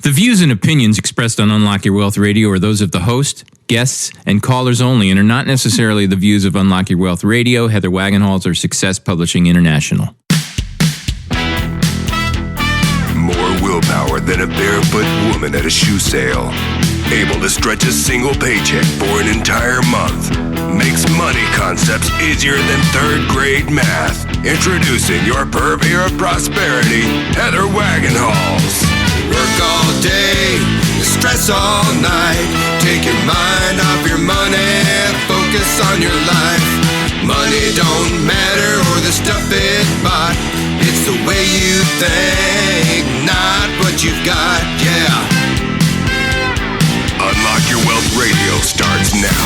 The views and opinions expressed on Unlock Your Wealth Radio are those of the host, guests, and callers only and are not necessarily the views of Unlock Your Wealth Radio, Heather Wagenhals, or Success Publishing International. More willpower than a barefoot woman at a shoe sale. Able to stretch a single paycheck for an entire month. Makes money concepts easier than third grade math. Introducing your purveyor of prosperity, Heather Wagenhals. Work all day, stress all night. Take your mind off your money, focus on your life. Money don't matter or the stuff it bought. It's the way you think, not what you've got, yeah. Unlock Your Wealth Radio starts now.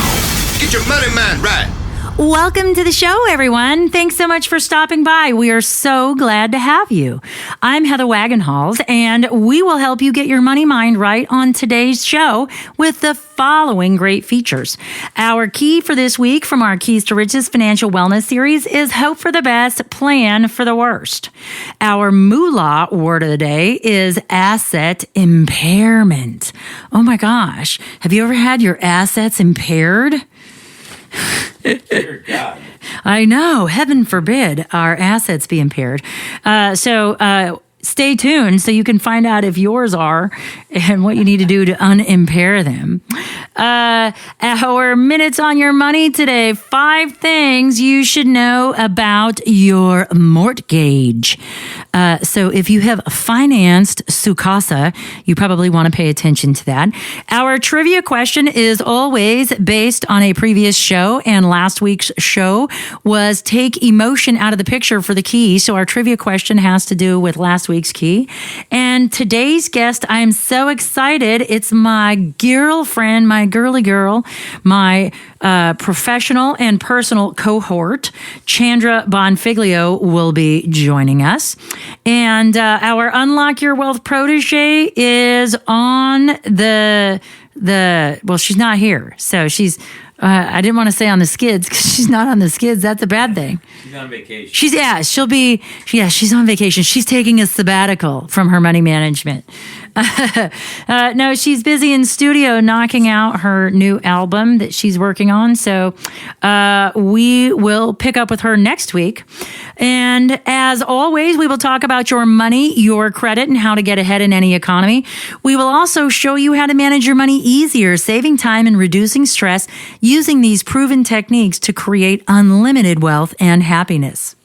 Get your money mind right. Welcome to the show, everyone. Thanks so much for stopping by. We are so glad to have you. I'm Heather Wagenhals, and we will help you get your money mind right on today's show with the following great features. Our key for this week from our Keys to Riches Financial Wellness series is hope for the best, plan for the worst. Our moolah word of the day is asset impairment. Oh my gosh. Have you ever had your assets impaired? Dear God. I know. Heaven forbid our assets be impaired. So stay tuned so you can find out if yours are and what you need to do to unimpair them. Our minutes on your money today. 5 things you should know about your mortgage. So if you have financed Sukasa, you probably want to pay attention to that. Our trivia question is always based on a previous show, and last week's show was take emotion out of the picture for the key. So our trivia question has to do with last week's key. And today's guest, I'm so excited. It's my girlfriend, my girly girl, my professional and personal cohort. Chandra Bonfiglio will be joining us. And our Unlock Your Wealth protege is on well, she's not here. So she's, I didn't want to say on the skids because she's not on the skids. That's a bad thing. She's on vacation. She's on vacation. She's taking a sabbatical from her money management. No, she's busy in studio knocking out her new album that she's working on. So we will pick up with her next week. And as always, we will talk about your money, your credit, and how to get ahead in any economy. We will also show you how to manage your money easier, saving time and reducing stress using these proven techniques to create unlimited wealth and happiness.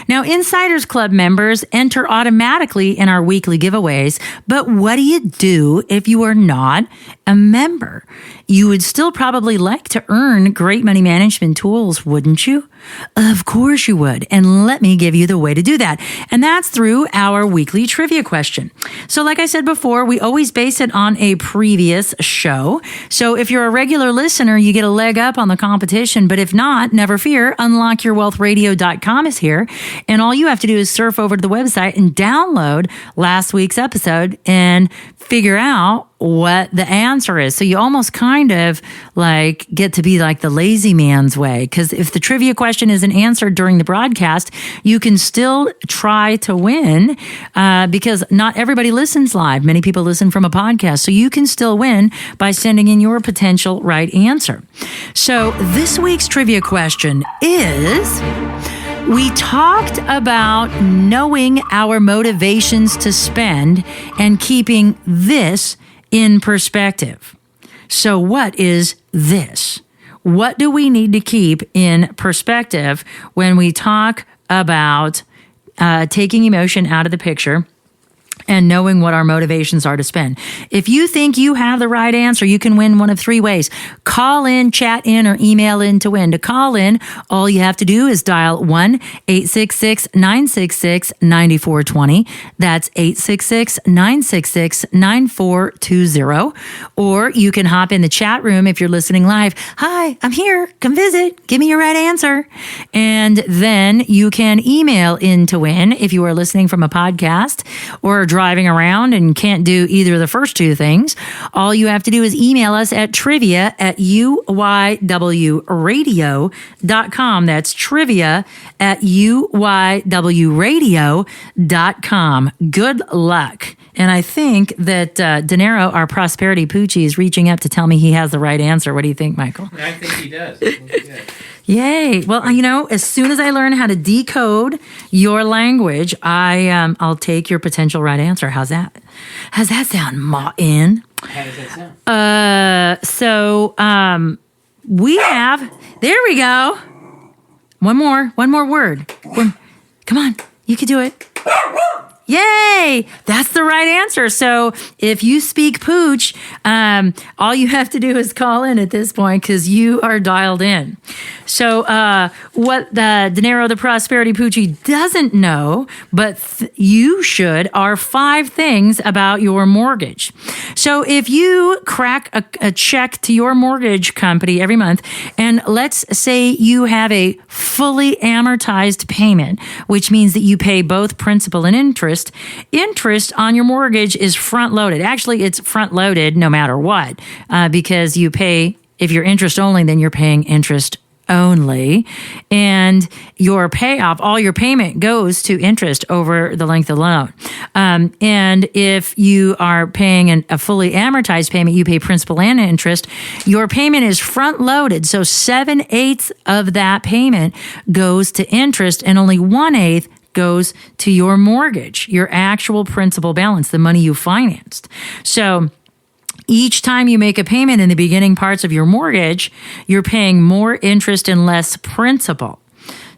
Now, Insiders Club members enter automatically in our weekly giveaways, but what do you do if you are not a member? You would still probably like to earn great money management tools, wouldn't you? Of course you would. And let me give you the way to do that. And that's through our weekly trivia question. So like I said before, we always base it on a previous show. So if you're a regular listener, you get a leg up on the competition. But if not, never fear, unlockyourwealthradio.com is here. And all you have to do is surf over to the website and download last week's episode and figure out what the answer is. So you almost kind of like get to be like the lazy man's way. Because if the trivia question isn't answered during the broadcast, you can still try to win because not everybody listens live. Many people listen from a podcast. So you can still win by sending in your potential right answer. So this week's trivia question is... We talked about knowing our motivations to spend and keeping this in perspective. So what is this? What do we need to keep in perspective when we talk about taking emotion out of the picture and knowing what our motivations are to spend? If you think you have the right answer, you can win one of 3 ways. Call in, chat in, or email in to win. To call in, all you have to do is dial 1-866-966-9420. That's 866-966-9420. Or you can hop in the chat room if you're listening live. Hi, I'm here. Come visit. Give me your right answer. And then you can email in to win if you are listening from a podcast or a driving around and can't do either of the first two things, all you have to do is email us at trivia@uywradio.com. That's trivia@uywradio.com. Good luck. And I think that De Niro, our prosperity Poochie, is reaching up to tell me he has the right answer. What do you think, Michael? I think he does. Yay. Well, as soon as I learn how to decode your language, I'll take your potential right answer. How's that? How's that sound, Ma-in? How does that sound? We have, there we go. One more word. Come on, you can do it. Yay! That's the right answer. So if you speak Pooch, all you have to do is call in at this point because you are dialed in. So what De Niro, the Prosperity Poochie, doesn't know, but you should, are 5 things about your mortgage. So if you crack a check to your mortgage company every month, and let's say you have a fully amortized payment, which means that you pay both principal and interest on your mortgage is front-loaded. Actually, it's front-loaded no matter what, because you pay, if you're interest only, then you're paying interest only, and your payoff, all your payment goes to interest over the length of the loan. And if you are paying a fully amortized payment, you pay principal and interest. Your payment is front-loaded, so 7/8 of that payment goes to interest, and only 1/8 goes to your mortgage, your actual principal balance, the money you financed. So each time you make a payment in the beginning parts of your mortgage, you're paying more interest and less principal.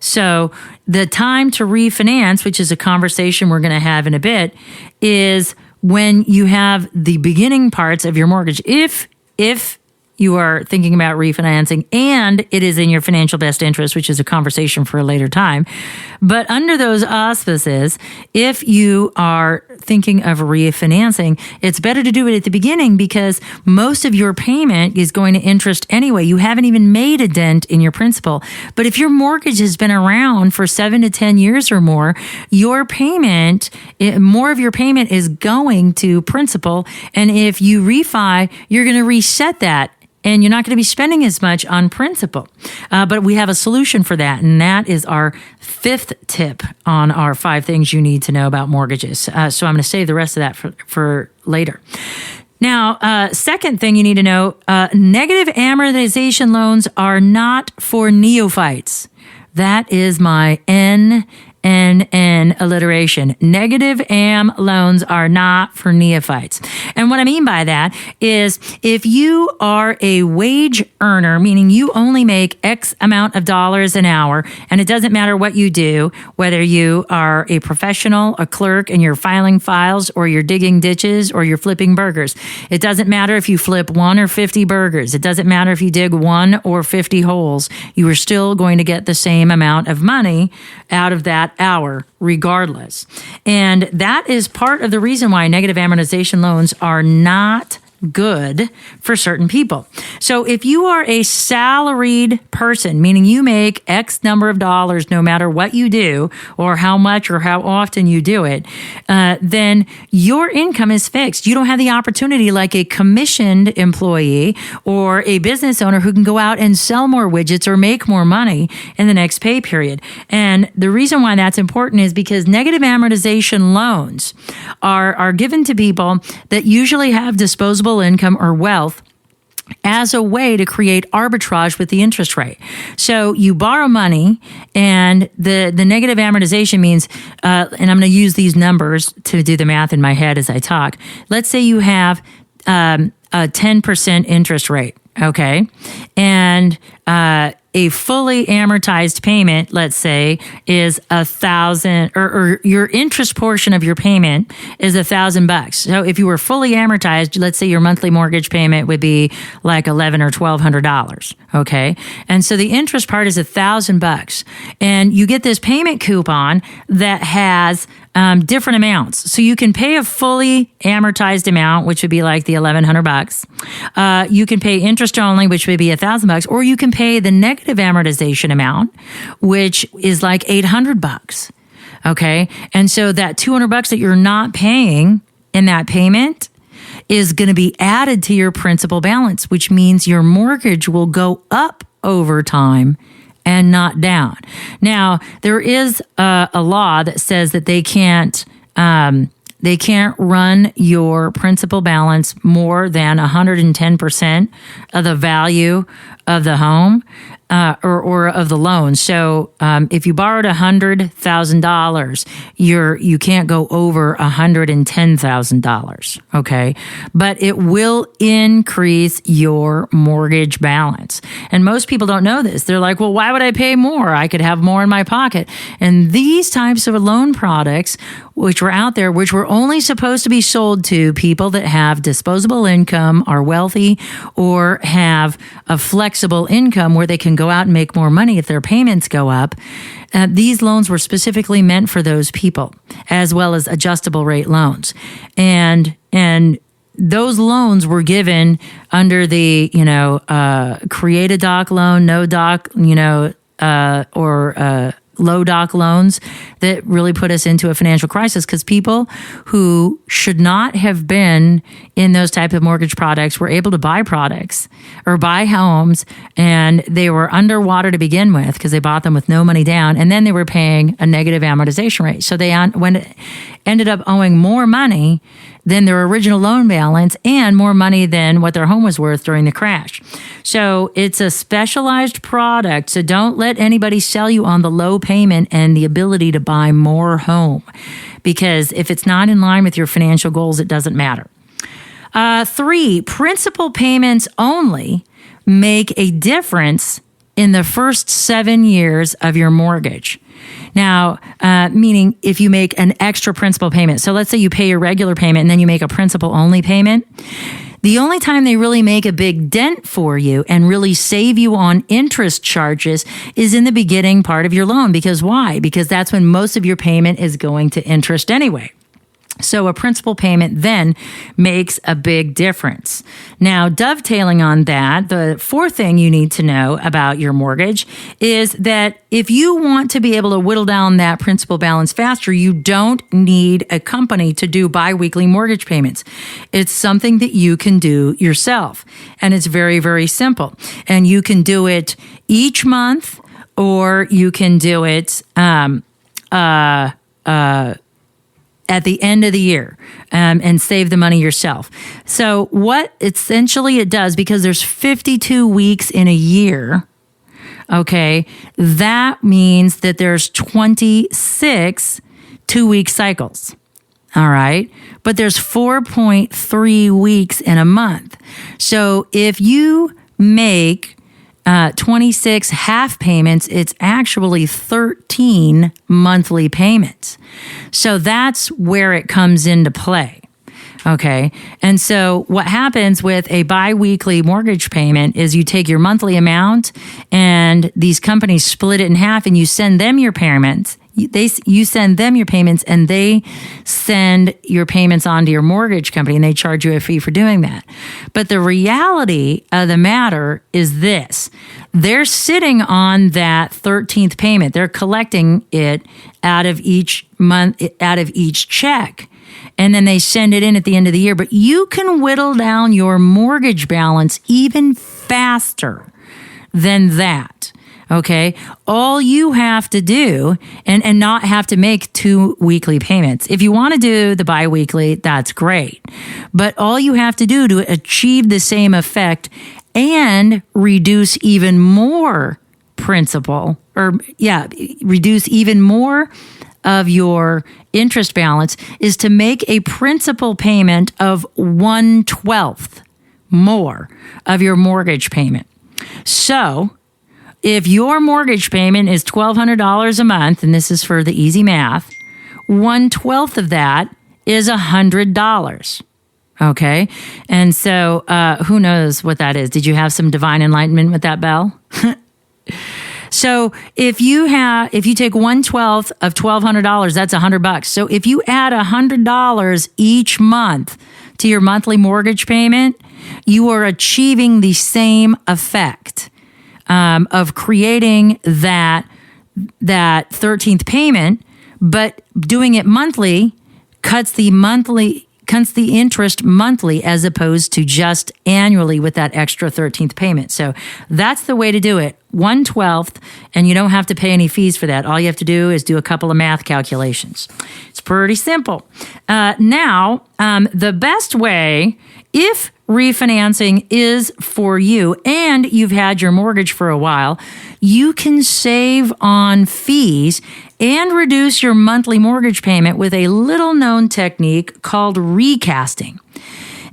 So the time to refinance, which is a conversation we're going to have in a bit, is when you have the beginning parts of your mortgage. If you are thinking about refinancing and it is in your financial best interest, which is a conversation for a later time. But under those auspices, if you are thinking of refinancing, it's better to do it at the beginning because most of your payment is going to interest anyway. You haven't even made a dent in your principal. But if your mortgage has been around for 7 to 10 years or more, your payment, more of your payment is going to principal. And if you refi, you're going to reset that. And you're not going to be spending as much on principal. But we have a solution for that, and that is our 5th tip on our 5 things you need to know about mortgages. So I'm going to save the rest of that for later. Now, second thing you need to know, negative amortization loans are not for neophytes. That is my NNN alliteration. Negative AM loans are not for neophytes. And what I mean by that is if you are a wage earner, meaning you only make X amount of dollars an hour, and it doesn't matter what you do, whether you are a professional, a clerk, and you're filing files, or you're digging ditches, or you're flipping burgers. It doesn't matter if you flip 1 or 50 burgers. It doesn't matter if you dig 1 or 50 holes. You are still going to get the same amount of money out of that hour regardless. And that is part of the reason why negative amortization loans are not good for certain people. So if you are a salaried person, meaning you make X number of dollars no matter what you do or how much or how often you do it, then your income is fixed. You don't have the opportunity like a commissioned employee or a business owner who can go out and sell more widgets or make more money in the next pay period. And the reason why that's important is because negative amortization loans are given to people that usually have disposable income or wealth as a way to create arbitrage with the interest rate. So you borrow money, and the negative amortization means, and I'm going to use these numbers to do the math in my head as I talk. Let's say you have a 10% interest rate, okay? And a fully amortized payment, let's say, is $1,000, or your interest portion of your payment is $1,000. So if you were fully amortized, let's say your monthly mortgage payment would be like $1,100 or $1,200. Okay, and so the interest part is $1,000, and you get this payment coupon that has different amounts. So you can pay a fully amortized amount, which would be like the $1,100. You can pay interest only, which would be $1,000, or you can pay the negative amortization amount, which is like $800. Okay. And so that $200 that you're not paying in that payment is going to be added to your principal balance, which means your mortgage will go up over time and not down. Now, there is a law that says that they can't run your principal balance more than 110% of the value of the home or of the loan. So if you borrowed $100,000, you can't go over $110,000. Okay, but it will increase your mortgage balance. And most people don't know this. They're like, well, why would I pay more? I could have more in my pocket. And these types of loan products, which were out there, which were only supposed to be sold to people that have disposable income, are wealthy, or have a flexible income where they can go out and make more money if their payments go up. These loans were specifically meant for those people, as well as adjustable rate loans. And those loans were given under the, create a doc loan, no doc, or low doc loans that really put us into a financial crisis, because people who should not have been in those type of mortgage products were able to buy products or buy homes, and they were underwater to begin with because they bought them with no money down, and then they were paying a negative amortization rate. So they ended up owing more money than their original loan balance and more money than what their home was worth during the crash. So it's a specialized product. So don't let anybody sell you on the low payment and the ability to buy more home, because if it's not in line with your financial goals, it doesn't matter. 3, principal payments only make a difference in the first 7 years of your mortgage. Now, meaning if you make an extra principal payment. So let's say you pay your regular payment and then you make a principal only payment. The only time they really make a big dent for you and really save you on interest charges is in the beginning part of your loan. Because why? Because that's when most of your payment is going to interest anyway. So a principal payment then makes a big difference. Now, dovetailing on that, the 4th thing you need to know about your mortgage is that if you want to be able to whittle down that principal balance faster, you don't need a company to do biweekly mortgage payments. It's something that you can do yourself. And it's very, very simple. And you can do it each month, or you can do it at the end of the year and save the money yourself. So what essentially it does, because there's 52 weeks in a year, okay, that means that there's 26 2-week cycles. All right. But there's 4.3 weeks in a month. So if you make 26 half payments, it's actually 13 monthly payments. So that's where it comes into play. Okay. And so what happens with a biweekly mortgage payment is you take your monthly amount and these companies split it in half and you send them your payments. You send them your payments and they send your payments on to your mortgage company and they charge you a fee for doing that. But the reality of the matter is this. They're sitting on that 13th payment. They're collecting it out of each month, out of each check. And then they send it in at the end of the year. But you can whittle down your mortgage balance even faster than that. Okay, all you have to do and not have to make 2 weekly payments. If you want to do the biweekly, that's great. But all you have to do to achieve the same effect and reduce even more principal, reduce even more of your interest balance is to make a principal payment of 1/12 more of your mortgage payment. So if your mortgage payment is $1,200 a month, and this is for the easy math, 1/12 of that is $100. Okay. And so who knows what that is? Did you have some divine enlightenment with that bell? So if you take 1/12 of $1,200, that's $100. So if you add $100 each month to your monthly mortgage payment, you are achieving the same effect of creating that 13th payment but doing it monthly cuts the interest monthly as opposed to just annually with that extra 13th payment. So that's the way to do it. 1/12, and you don't have to pay any fees for that. All you have to do is do a couple of math calculations. It's pretty simple. Now, the best way, if refinancing is for you and you've had your mortgage for a while, you can save on fees and reduce your monthly mortgage payment with a little known technique called recasting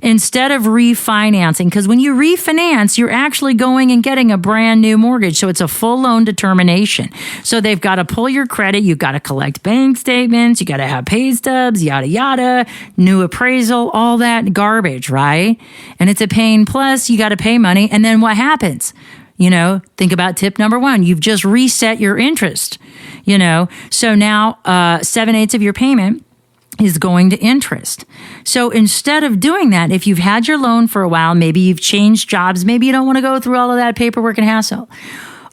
instead of refinancing. Because when you refinance, you're actually going and getting a brand new mortgage. So it's a full loan determination. So they've got to pull your credit. You've got to collect bank statements. You got to have pay stubs, yada, yada, new appraisal, all that garbage, right? And it's a pain. Plus you got to pay money. And then what happens? Think about tip number 1. You've just reset your interest, So now 7/8 of your payment is going to interest. So instead of doing that, if you've had your loan for a while, maybe you've changed jobs, maybe you don't want to go through all of that paperwork and hassle.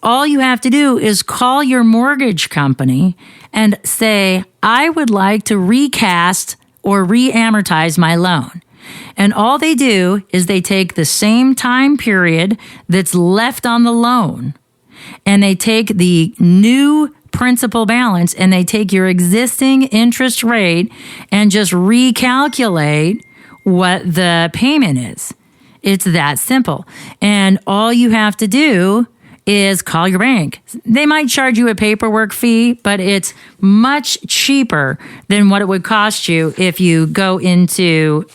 All you have to do is call your mortgage company and say, I would like to recast or re-amortize my loan. And all they do is they take the same time period that's left on the loan and they take the new principal balance and they take your existing interest rate and just recalculate what the payment is. It's that simple. And all you have to do is call your bank. They might charge you a paperwork fee, but it's much cheaper than what it would cost you if you go into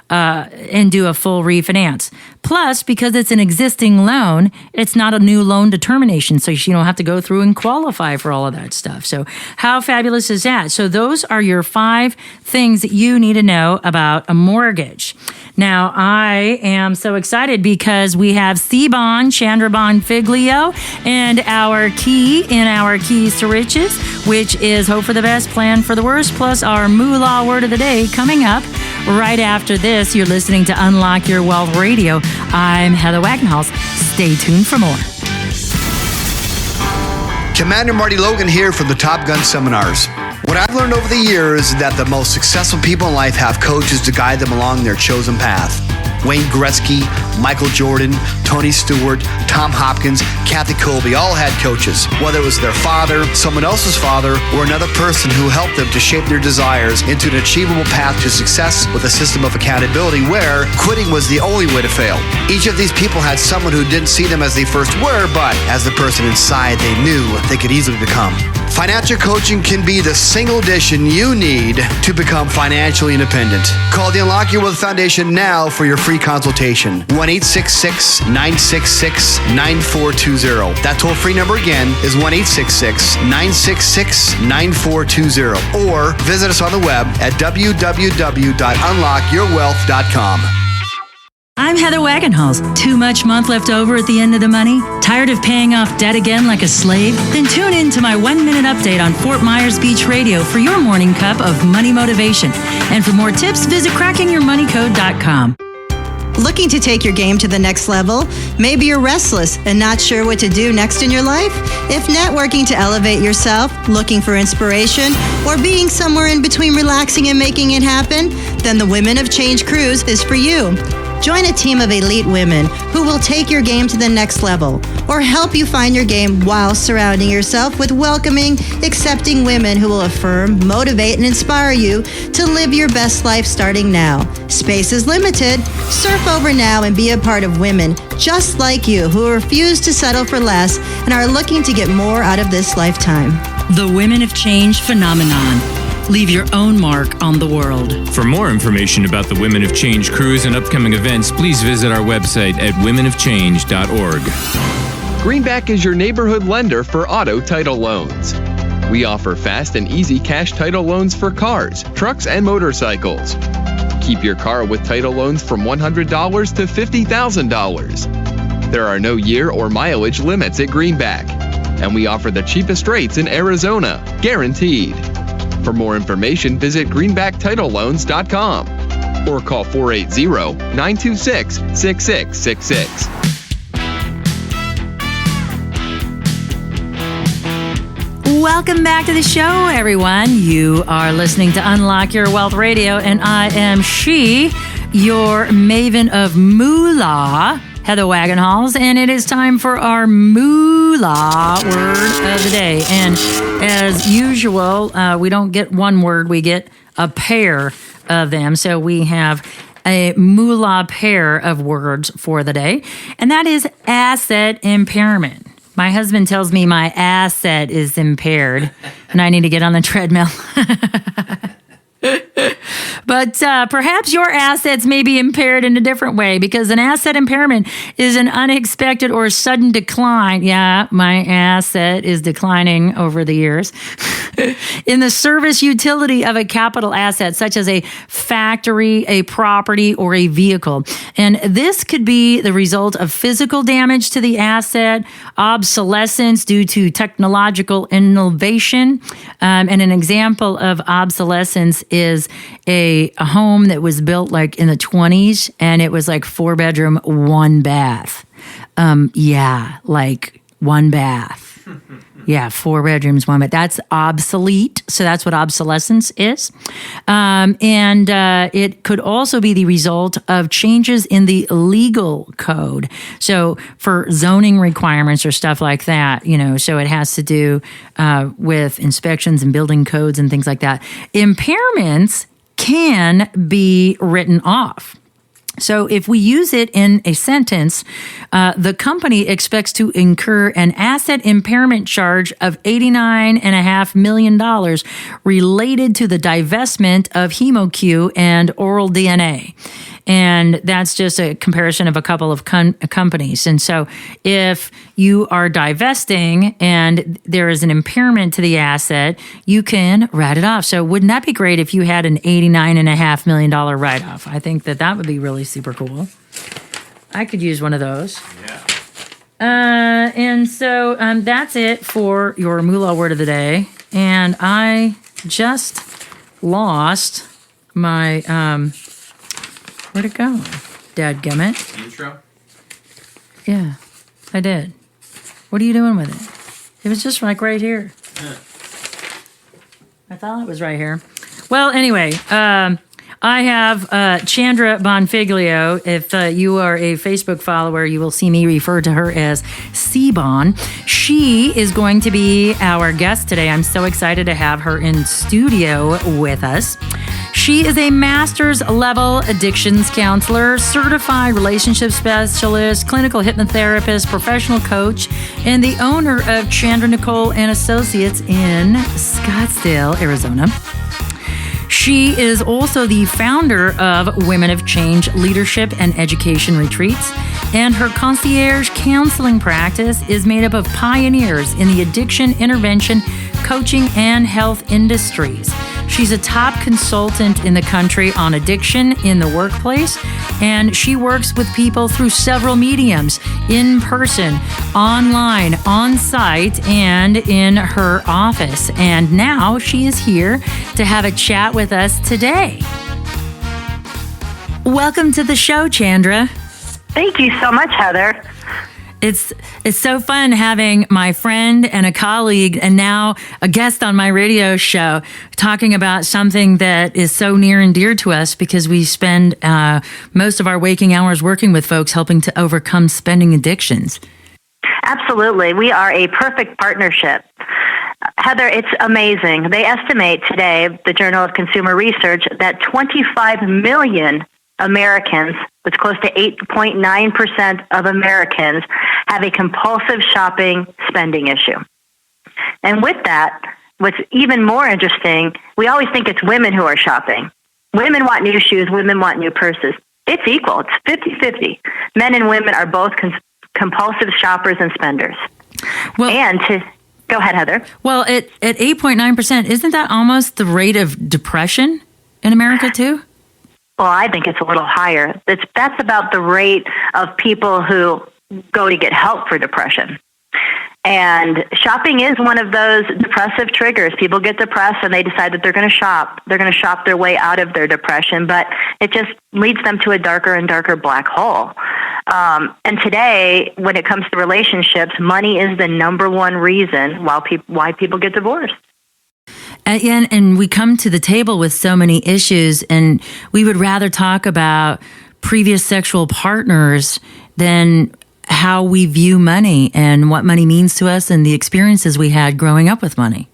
and do a full refinance. Plus, because it's an existing loan, it's not a new loan determination, so you don't have to go through and qualify for all of that stuff. So how fabulous is that? So those are your 5 things that you need to know about a mortgage. Now, I am so excited because we have C-Bond, Chandra Figlio, and our key in our Keys to Riches, which is Hope for the Best, Plan for the Worst, plus our Moolah Word of the Day coming up right after this. You're listening to Unlock Your Wealth Radio. I'm Heather Wagenhals. Stay tuned for more. Commander Marty Logan here from the Top Gun Seminars. What I've learned over the years is that the most successful people in life have coaches to guide them along their chosen path. Wayne Gretzky, Michael Jordan, Tony Stewart, Tom Hopkins, Kathy Colby all had coaches. Whether it was their father, someone else's father, or another person who helped them to shape their desires into an achievable path to success with a system of accountability where quitting was the only way to fail. Each of these people had someone who didn't see them as they first were, but as the person inside they knew they could easily become. Financial coaching can be the single addition you need to become financially independent. Call the Unlock Your Wealth Foundation now for your free consultation. 1-866-966-9420. That toll-free number again is 1-866-966-9420. Or visit us on the web at www.unlockyourwealth.com. I'm Heather Wagenhals. Too much month left over at the end of the money? Tired of paying off debt again like a slave? Then tune in to my 1-minute update on Fort Myers Beach Radio for your morning cup of money motivation. And for more tips, visit crackingyourmoneycode.com. Looking to take your game to the next level? Maybe you're restless and not sure what to do next in your life? If networking to elevate yourself, looking for inspiration, or being somewhere in between relaxing and making it happen, then the Women of Change Cruise is for you. Join a team of elite women who will take your game to the next level or help you find your game while surrounding yourself with welcoming, accepting women who will affirm, motivate, and inspire you to live your best life starting now. Space is limited. Surf over now and be a part of women just like you who refuse to settle for less and are looking to get more out of this lifetime. The Women of Change phenomenon. Leave your own mark on the world. For more information about the Women of Change cruise and upcoming events, please visit our website at womenofchange.org. Greenback is your neighborhood lender for auto title loans. We offer fast and easy cash title loans for cars, trucks, and motorcycles. Keep your car with title loans from $100 to $50,000. There are no year or mileage limits at Greenback, and we offer the cheapest rates in Arizona, guaranteed. For more information, visit greenbacktitleloans.com or call 480-926-6666. Welcome back to the show, everyone. You are listening to Unlock Your Wealth Radio, and I am your maven of moolah, Heather Wagenhals, and it is time for our moolah word of the day. And as usual, we don't get one word, we get a pair of them. So we have a moolah pair of words for the day, and that is asset impairment. My husband tells me my asset is impaired and I need to get on the treadmill. But perhaps your assets may be impaired in a different way, because an asset impairment is an unexpected or sudden decline. Yeah, my asset is declining over the years. In the service utility of a capital asset, such as a factory, a property, or a vehicle. And this could be the result of physical damage to the asset, obsolescence due to technological innovation. And an example of obsolescence is a home that was built like in the 20s, and it was like 4-bedroom, 1 bath. Like 1 bath. Yeah, 4 bedrooms, 1 bath. That's obsolete. So that's what obsolescence is. And it could also be the result of changes in the legal code. So for zoning requirements or stuff like that, so it has to do with inspections and building codes and things like that. Impairments can be written off. So if we use it in a sentence, the company expects to incur an asset impairment charge of $89.5 million related to the divestment of HemoQ and Oral DNA. And that's just a comparison of a couple of companies. And so if you are divesting and there is an impairment to the asset, you can write it off. So wouldn't that be great if you had an $89.5 million write-off? I think that would be really super cool. I could use one of those. Yeah. And so that's it for your moolah word of the day. And I just lost my... Where'd it go? Dadgummit. Intro? Yeah, I did. What are you doing with it? It was just like right here. Yeah. I thought it was right here. Well, anyway, I have Chandra Bonfiglio. If you are a Facebook follower, you will see me refer to her as C-Bon. She is going to be our guest today. I'm so excited to have her in studio with us. She is a master's level addictions counselor, certified relationship specialist, clinical hypnotherapist, professional coach, and the owner of Chandra Nicole and Associates in Scottsdale, Arizona. She is also the founder of Women of Change Leadership and Education Retreats, and her concierge counseling practice is made up of pioneers in the addiction intervention, coaching, and health industries. She's a top consultant in the country on addiction in the workplace, and she works with people through several mediums, in person, online, on site, and in her office. And now she is here to have a chat with us today. Welcome to the show, Chandra. Thank you so much, Heather. It's so fun having my friend and a colleague and now a guest on my radio show talking about something that is so near and dear to us, because we spend most of our waking hours working with folks helping to overcome spending addictions. Absolutely. We are a perfect partnership. Heather, it's amazing. They estimate today, the Journal of Consumer Research, that 25 million Americans, that's close to 8.9% of Americans, have a compulsive shopping spending issue. And with that, what's even more interesting, we always think it's women who are shopping. Women want new shoes, women want new purses. It's equal. It's 50-50. Men and women are both compulsive shoppers and spenders. Well, go ahead, Heather. Well, at 8.9%, isn't that almost the rate of depression in America too? Well, I think it's a little higher. That's about the rate of people who go to get help for depression. And shopping is one of those depressive triggers. People get depressed and they decide that they're going to shop. They're going to shop their way out of their depression, but it just leads them to a darker and darker black hole. And today, when it comes to relationships, money is the number one reason why people get divorced. And we come to the table with so many issues, and we would rather talk about previous sexual partners than how we view money and what money means to us and the experiences we had growing up with money.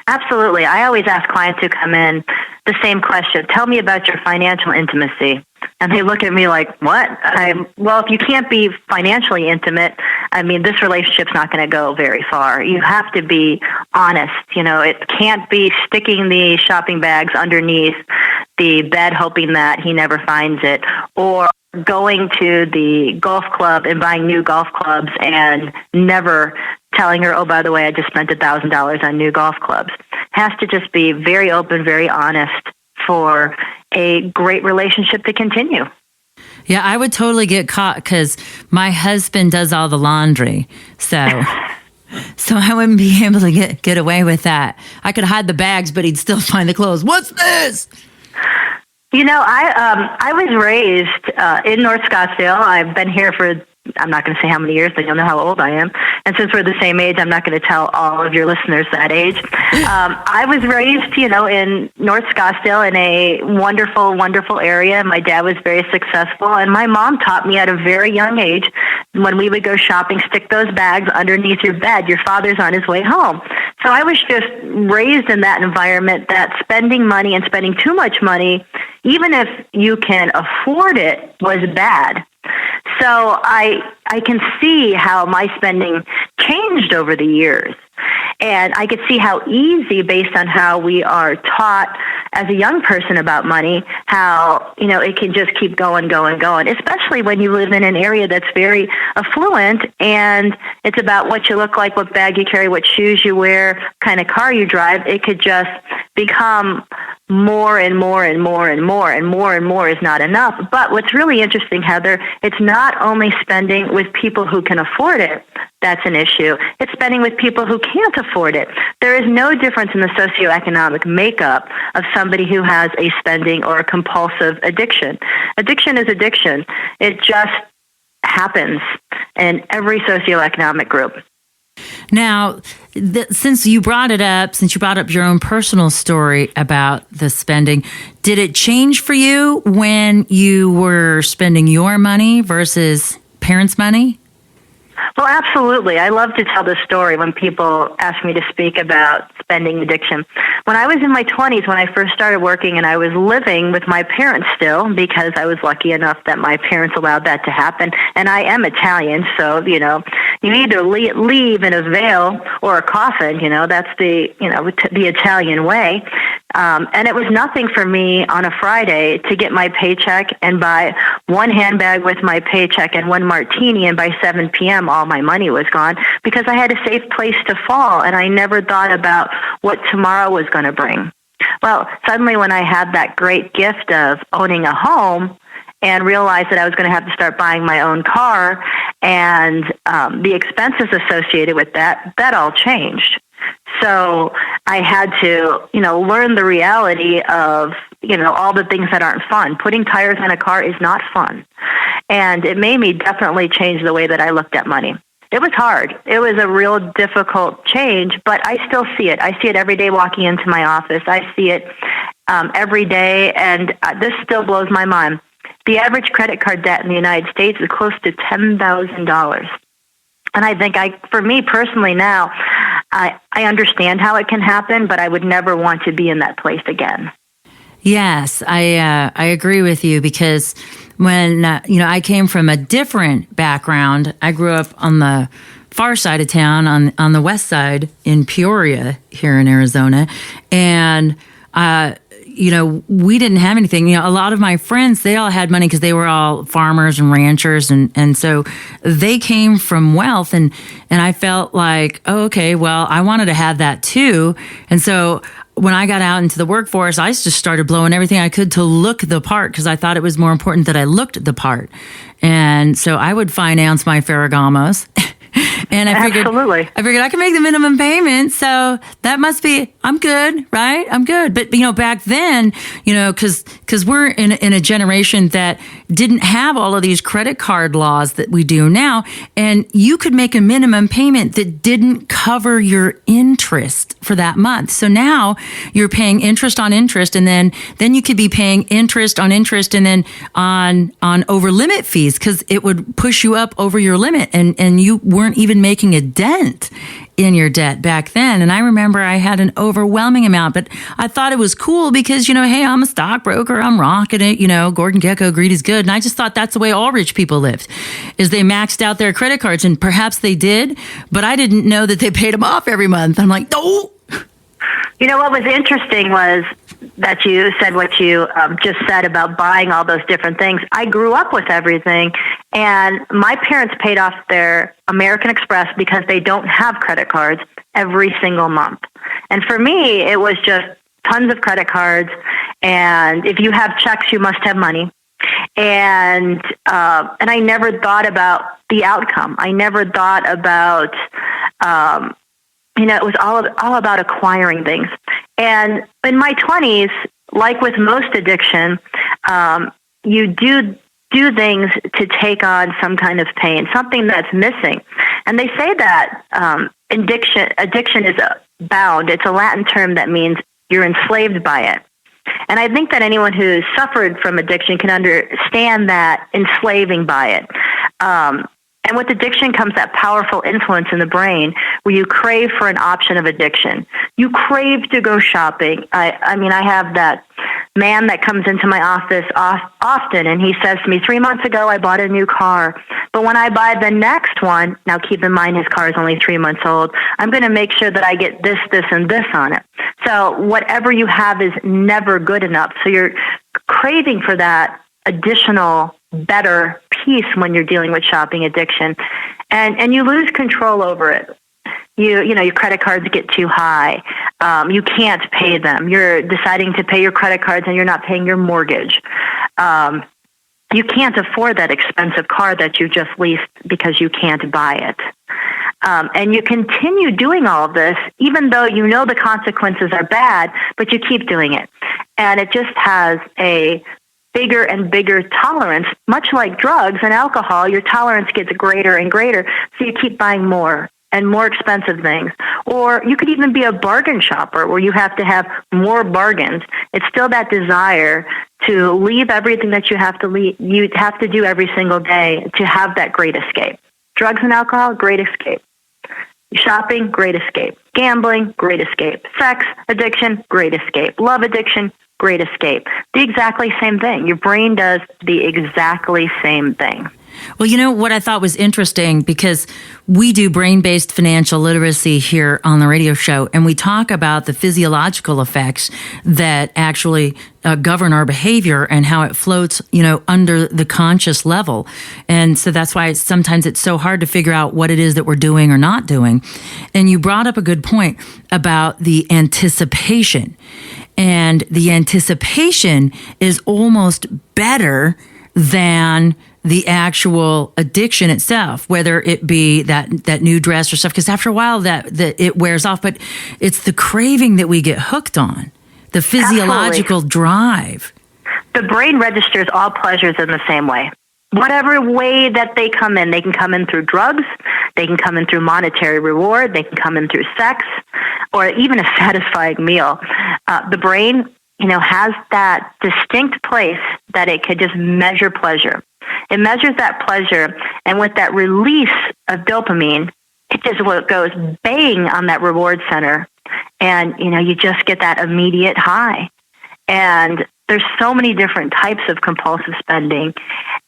Absolutely. I always ask clients who come in the same question. Tell me about your financial intimacy. And they look at me like, what? Well, if you can't be financially intimate, this relationship's not going to go very far. You have to be honest. It can't be sticking the shopping bags underneath the bed hoping that he never finds it, or going to the golf club and buying new golf clubs and never telling her, oh, by the way, I just spent $1,000 on new golf clubs. Has to just be very open, very honest for a great relationship to continue. Yeah, I would totally get caught because my husband does all the laundry. So I wouldn't be able to get away with that. I could hide the bags, but he'd still find the clothes. What's this? I was raised in North Scottsdale. I've been here for, I'm not going to say how many years, but you'll know how old I am. And since we're the same age, I'm not going to tell all of your listeners that age. I was raised, in North Scottsdale in a wonderful, wonderful area. My dad was very successful. And my mom taught me at a very young age, when we would go shopping, stick those bags underneath your bed. Your father's on his way home. So I was just raised in that environment that spending money and spending too much money, even if you can afford it, was bad. So I can see how my spending changed over the years. And I could see how easy, based on how we are taught as a young person about money, how, it can just keep going, especially when you live in an area that's very affluent and it's about what you look like, what bag you carry, what shoes you wear, kind of car you drive. It could just become more and more and more and more, and more is not enough. But what's really interesting, Heather, it's not only spending with people who can afford it that's an issue. It's spending with people who can't afford it. There is no difference in the socioeconomic makeup of somebody who has a spending or a compulsive addiction. Addiction is addiction. It just happens in every socioeconomic group. Now, since you brought up your own personal story about the spending, did it change for you when you were spending your money versus parents' money? Well, absolutely. I love to tell this story when people ask me to speak about spending addiction. When I was in my 20s, when I first started working, and I was living with my parents still, because I was lucky enough that my parents allowed that to happen. And I am Italian, so, you either leave in a veil or a coffin, that's the Italian way. And it was nothing for me on a Friday to get my paycheck and buy one handbag with my paycheck and one martini, and by 7 p.m. all my money was gone, because I had a safe place to fall, and I never thought about what tomorrow was going to bring. Well, suddenly when I had that great gift of owning a home and realized that I was going to have to start buying my own car and the expenses associated with that all changed. So I had to, learn the reality of, all the things that aren't fun. Putting tires in a car is not fun. And it made me definitely change the way that I looked at money. It was hard. It was a real difficult change, but I still see it. I see it every day walking into my office. I see it every day, and this still blows my mind. The average credit card debt in the United States is close to $10,000. And I think for me personally now, I understand how it can happen, but I would never want to be in that place again. Yes, I agree with you, because when, I came from a different background. I grew up on the far side of town, on the west side in Peoria here in Arizona. And, we didn't have anything. A lot of my friends, they all had money because they were all farmers and ranchers. And so they came from wealth. And I felt like, oh, okay, well, I wanted to have that too. And so when I got out into the workforce, I just started blowing everything I could to look the part, because I thought it was more important that I looked the part. And so I would finance my Ferragamos. And I figured I can make the minimum payment. So that must be, I'm good, right? I'm good. But, back then, because we're in a generation that didn't have all of these credit card laws that we do now. And you could make a minimum payment that didn't cover your interest for that month. So now you're paying interest on interest, and then you could be paying interest on interest, and then on over limit fees, because it would push you up over your limit, and you weren't even making a dent in your debt back then. And I remember I had an overwhelming amount, but I thought it was cool because, hey, I'm a stockbroker, I'm rocking it, Gordon Gekko, greed is good. And I just thought that's the way all rich people lived, is they maxed out their credit cards, and perhaps they did, but I didn't know that they paid them off every month. I'm like, no. What was interesting was that you said what you just said about buying all those different things. I grew up with everything, and my parents paid off their American Express because they don't have credit cards every single month. And for me, it was just tons of credit cards, and if you have checks, you must have money. And I never thought about the outcome. I never thought about it was all about acquiring things. And in my 20s, like with most addiction, you do things to take on some kind of pain, something that's missing. And they say that addiction is bound. It's a Latin term that means you're enslaved by it. And I think that anyone who's suffered from addiction can understand that enslaving by it. And with addiction comes that powerful influence in the brain where you crave for an option of addiction. You crave to go shopping. I have that man that comes into my office often, and he says to me, 3 months ago, I bought a new car. But when I buy the next one, now keep in mind his car is only 3 months old, I'm going to make sure that I get this, this, and this on it. So whatever you have is never good enough. So you're craving for that additional better piece when you're dealing with shopping addiction, and you lose control over it. Your credit cards get too high. You can't pay them. You're deciding to pay your credit cards and you're not paying your mortgage. You can't afford that expensive car that you just leased because you can't buy it. And you continue doing all of this, even though you know the consequences are bad, but you keep doing it. And it just has a bigger and bigger tolerance. Much like drugs and alcohol, your tolerance gets greater and greater, so you keep buying more and more expensive things. Or you could even be a bargain shopper where you have to have more bargains. It's still that desire to leave everything that you have to do every single day to have that great escape. Drugs and alcohol, great escape. Shopping, great escape. Gambling, great escape. Sex addiction, great escape. Love addiction, great escape. The exactly same thing. Your brain does the exactly same thing. Well, what I thought was interesting, because we do brain-based financial literacy here on the radio show, and we talk about the physiological effects that actually govern our behavior and how it floats, under the conscious level. And so that's why sometimes it's so hard to figure out what it is that we're doing or not doing. And you brought up a good point about the anticipation. And the anticipation is almost better than the actual addiction itself, whether it be that new dress or stuff, because after a while that it wears off, but it's the craving that we get hooked on, the physiological drive. The brain registers all pleasures in the same way. Whatever way that they can come in through drugs, they can come in through monetary reward, they can come in through sex, or even a satisfying meal. The brain, has that distinct place that it could just measure pleasure. It measures that pleasure, and with that release of dopamine, it just goes bang on that reward center, and you just get that immediate high. And there's so many different types of compulsive spending,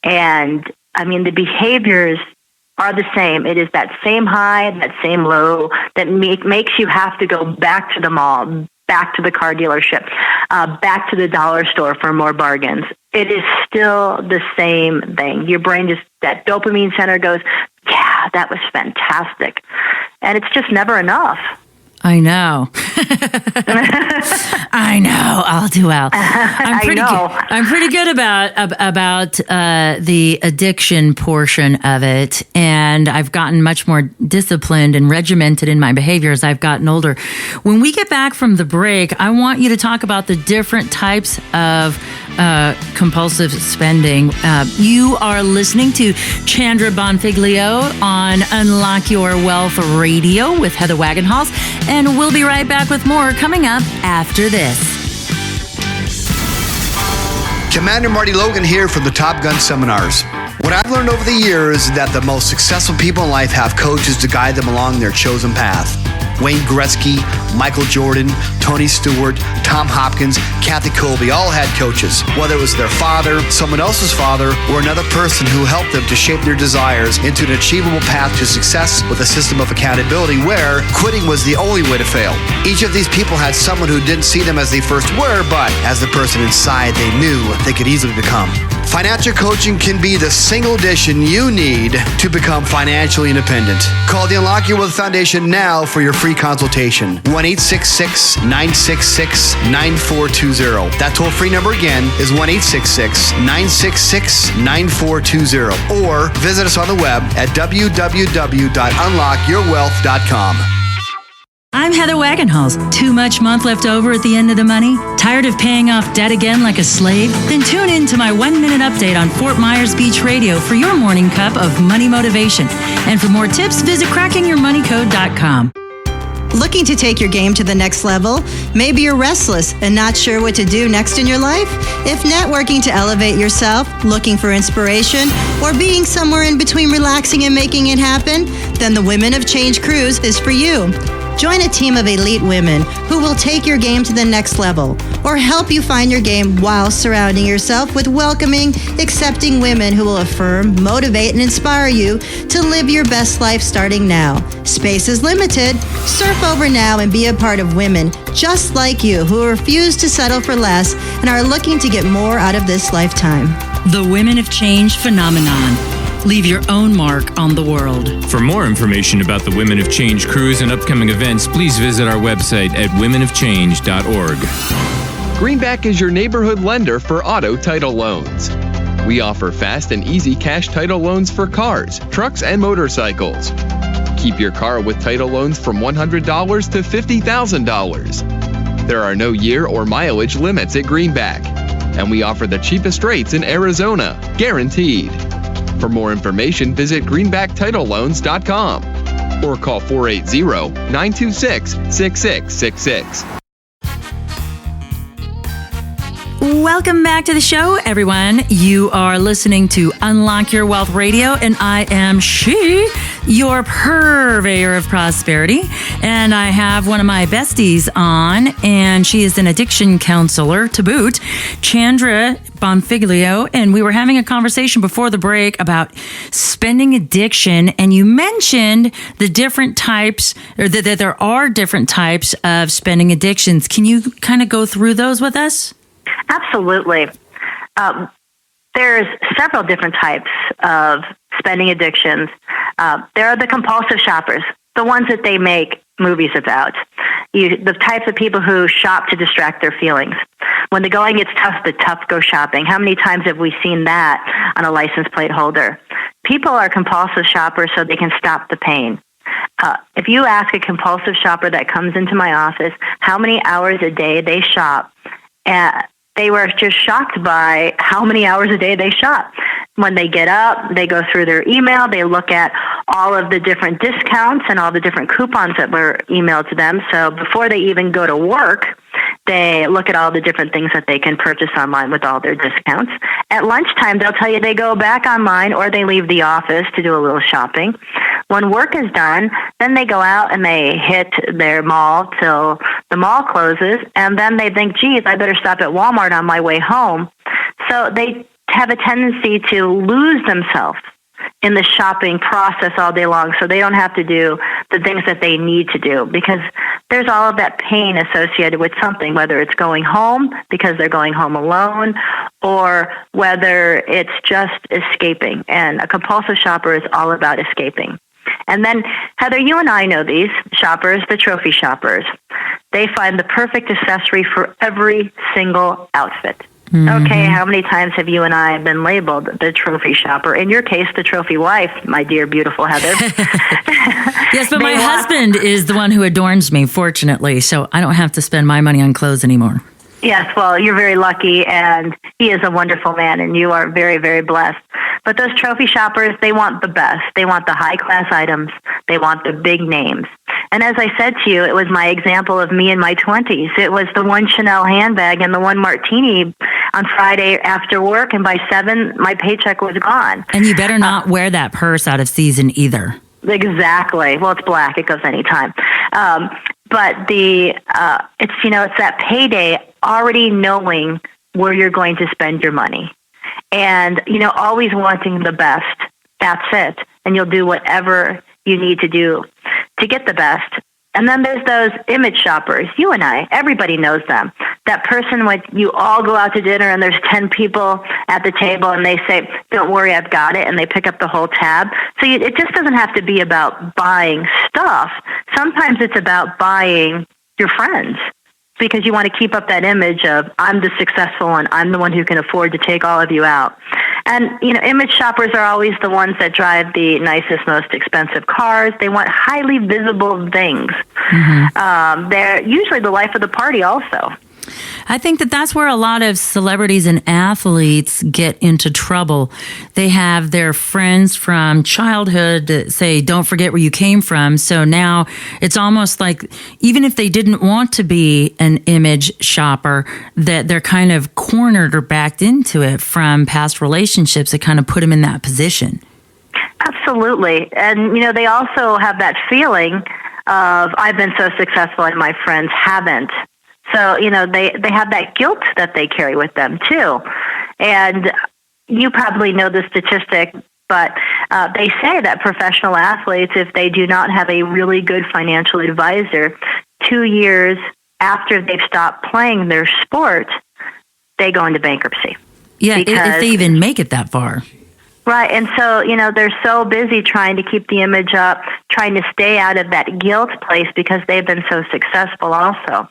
and the behaviors are the same. It is that same high, that same low that makes you have to go back to the mall, back to the car dealership, back to the dollar store for more bargains. It is still the same thing. Your brain that dopamine center goes, yeah, that was fantastic. And it's just never enough. I know. I know. I'll do well. I'm pretty good about the addiction portion of it, and I've gotten much more disciplined and regimented in my behavior as I've gotten older. When we get back from the break, I want you to talk about the different types of compulsive spending. You are listening to Chandra Bonfiglio on Unlock Your Wealth Radio with Heather Wagenhals, and we'll be right back with more coming up after this. Commander Marty Logan here from the Top Gun Seminars. What I've learned over the years is that the most successful people in life have coaches to guide them along their chosen path. Wayne Gretzky, Michael Jordan, Tony Stewart, Tom Hopkins, Kathy Colby all had coaches. Whether it was their father, someone else's father, or another person who helped them to shape their desires into an achievable path to success with a system of accountability where quitting was the only way to fail. Each of these people had someone who didn't see them as they first were, but as the person inside they knew they could easily become. Financial coaching can be the single addition you need to become financially independent. Call the Unlock Your Wealth Foundation now for your free consultation. 1-866-966-9420. That toll-free number again is 1-866-966-9420. Or visit us on the web at www.unlockyourwealth.com. I'm Heather Wagenhals. Too much month left over at the end of the money? Tired of paying off debt again like a slave? Then tune in to my 1-minute update on Fort Myers Beach Radio for your morning cup of money motivation. And for more tips, visit crackingyourmoneycode.com. Looking to take your game to the next level? Maybe you're restless and not sure what to do next in your life? If networking to elevate yourself, looking for inspiration, or being somewhere in between relaxing and making it happen, then the Women of Change Cruise is for you. Join a team of elite women who will take your game to the next level or help you find your game while surrounding yourself with welcoming, accepting women who will affirm, motivate, and inspire you to live your best life starting now. Space is limited. Surf over now and be a part of women just like you who refuse to settle for less and are looking to get more out of this lifetime. The Women of Change phenomenon. Leave your own mark on the world. For more information about the Women of Change cruise and upcoming events, please visit our website at womenofchange.org. Greenback is your neighborhood lender for auto title loans. We offer fast and easy cash title loans for cars, trucks, and motorcycles. Keep your car with title loans from $100 to $50,000. There are no year or mileage limits at Greenback, and we offer the cheapest rates in Arizona, guaranteed. For more information, visit greenbacktitleloans.com or call 480-926-6666. Welcome back to the show, everyone. You are listening to Unlock Your Wealth Radio, and I am your purveyor of prosperity. And I have one of my besties on, and she is an addiction counselor to boot, Chandra Bonfiglio. And we were having a conversation before the break about spending addiction, and you mentioned the different types, or that there are different types of spending addictions. Can you kind of go through those with us? Absolutely. There's several different types of spending addictions. There are the compulsive shoppers, the ones that they make movies about. The types of people who shop to distract their feelings. When the going gets tough, the tough go shopping. How many times have we seen that on a license plate holder? People are compulsive shoppers so they can stop the pain. If you ask a compulsive shopper that comes into my office how many hours a day they shop, they were just shocked by how many hours a day they shop. When they get up, they go through their email, they look at all of the different discounts and all the different coupons that were emailed to them. So before they even go to work, they look at all the different things that they can purchase online with all their discounts. At lunchtime, they'll tell you they go back online or they leave the office to do a little shopping. When work is done, then they go out and they hit their mall till the mall closes, and then they think, geez, I better stop at Walmart on my way home. So they have a tendency to lose themselves in the shopping process all day long, so they don't have to do the things that they need to do, because there's all of that pain associated with something, whether it's going home because they're going home alone, or whether it's just escaping. And a compulsive shopper is all about escaping. And then, Heather, you and I know these shoppers, the trophy shoppers. They find the perfect accessory for every single outfit. Mm-hmm. Okay, how many times have you and I been labeled the trophy shopper? In your case, the trophy wife, my dear, beautiful Heather. Yes, but my husband is the one who adorns me, fortunately, so I don't have to spend my money on clothes anymore. Yes, well, you're very lucky, and he is a wonderful man, and you are very, very blessed. But those trophy shoppers, they want the best. They want the high-class items. They want the big names. And as I said to you, it was my example of me in my 20s. It was the one Chanel handbag and the one martini on Friday after work, and by 7, my paycheck was gone. And you better not wear that purse out of season either. Exactly. Well, it's black. It goes anytime. But it's that payday, already knowing where you're going to spend your money, and always wanting the best. That's it, and you'll do whatever you need to do to get the best. And then there's those image shoppers. You and I, everybody knows them. That person when you all go out to dinner and there's 10 people at the table and they say, "Don't worry, I've got it," and they pick up the whole tab. So it just doesn't have to be about buying stuff. Sometimes it's about buying your friends, because you want to keep up that image of, I'm the successful one, I'm the one who can afford to take all of you out. And, image shoppers are always the ones that drive the nicest, most expensive cars. They want highly visible things. Mm-hmm. They're usually the life of the party also. I think that's where a lot of celebrities and athletes get into trouble. They have their friends from childhood that say, don't forget where you came from. So now it's almost like, even if they didn't want to be an image shopper, that they're kind of cornered or backed into it from past relationships that kind of put them in that position. Absolutely. And, they also have that feeling of, I've been so successful and my friends haven't. So, they have that guilt that they carry with them, too. And you probably know the statistic, but they say that professional athletes, if they do not have a really good financial advisor, 2 years after they've stopped playing their sport, they go into bankruptcy. Yeah, if they even make it that far. Right, and so, they're so busy trying to keep the image up, trying to stay out of that guilt place because they've been so successful also.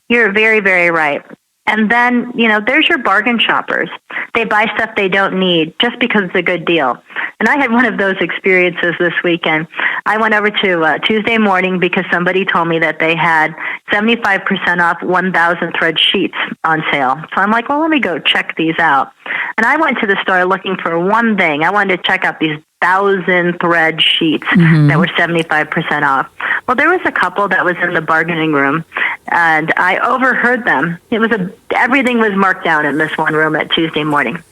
You're very, very right. And then, there's your bargain shoppers. They buy stuff they don't need just because it's a good deal. And I had one of those experiences this weekend. I went over to Tuesday morning because somebody told me that they had 75% off 1,000 thread sheets on sale. So I'm like, well, let me go check these out. And I went to the store looking for one thing. I wanted to check out these 1,000 thread sheets that were 75% off. Well, there was a couple that was in the bargaining room, and I overheard them. Everything was marked down in this one room at Tuesday morning.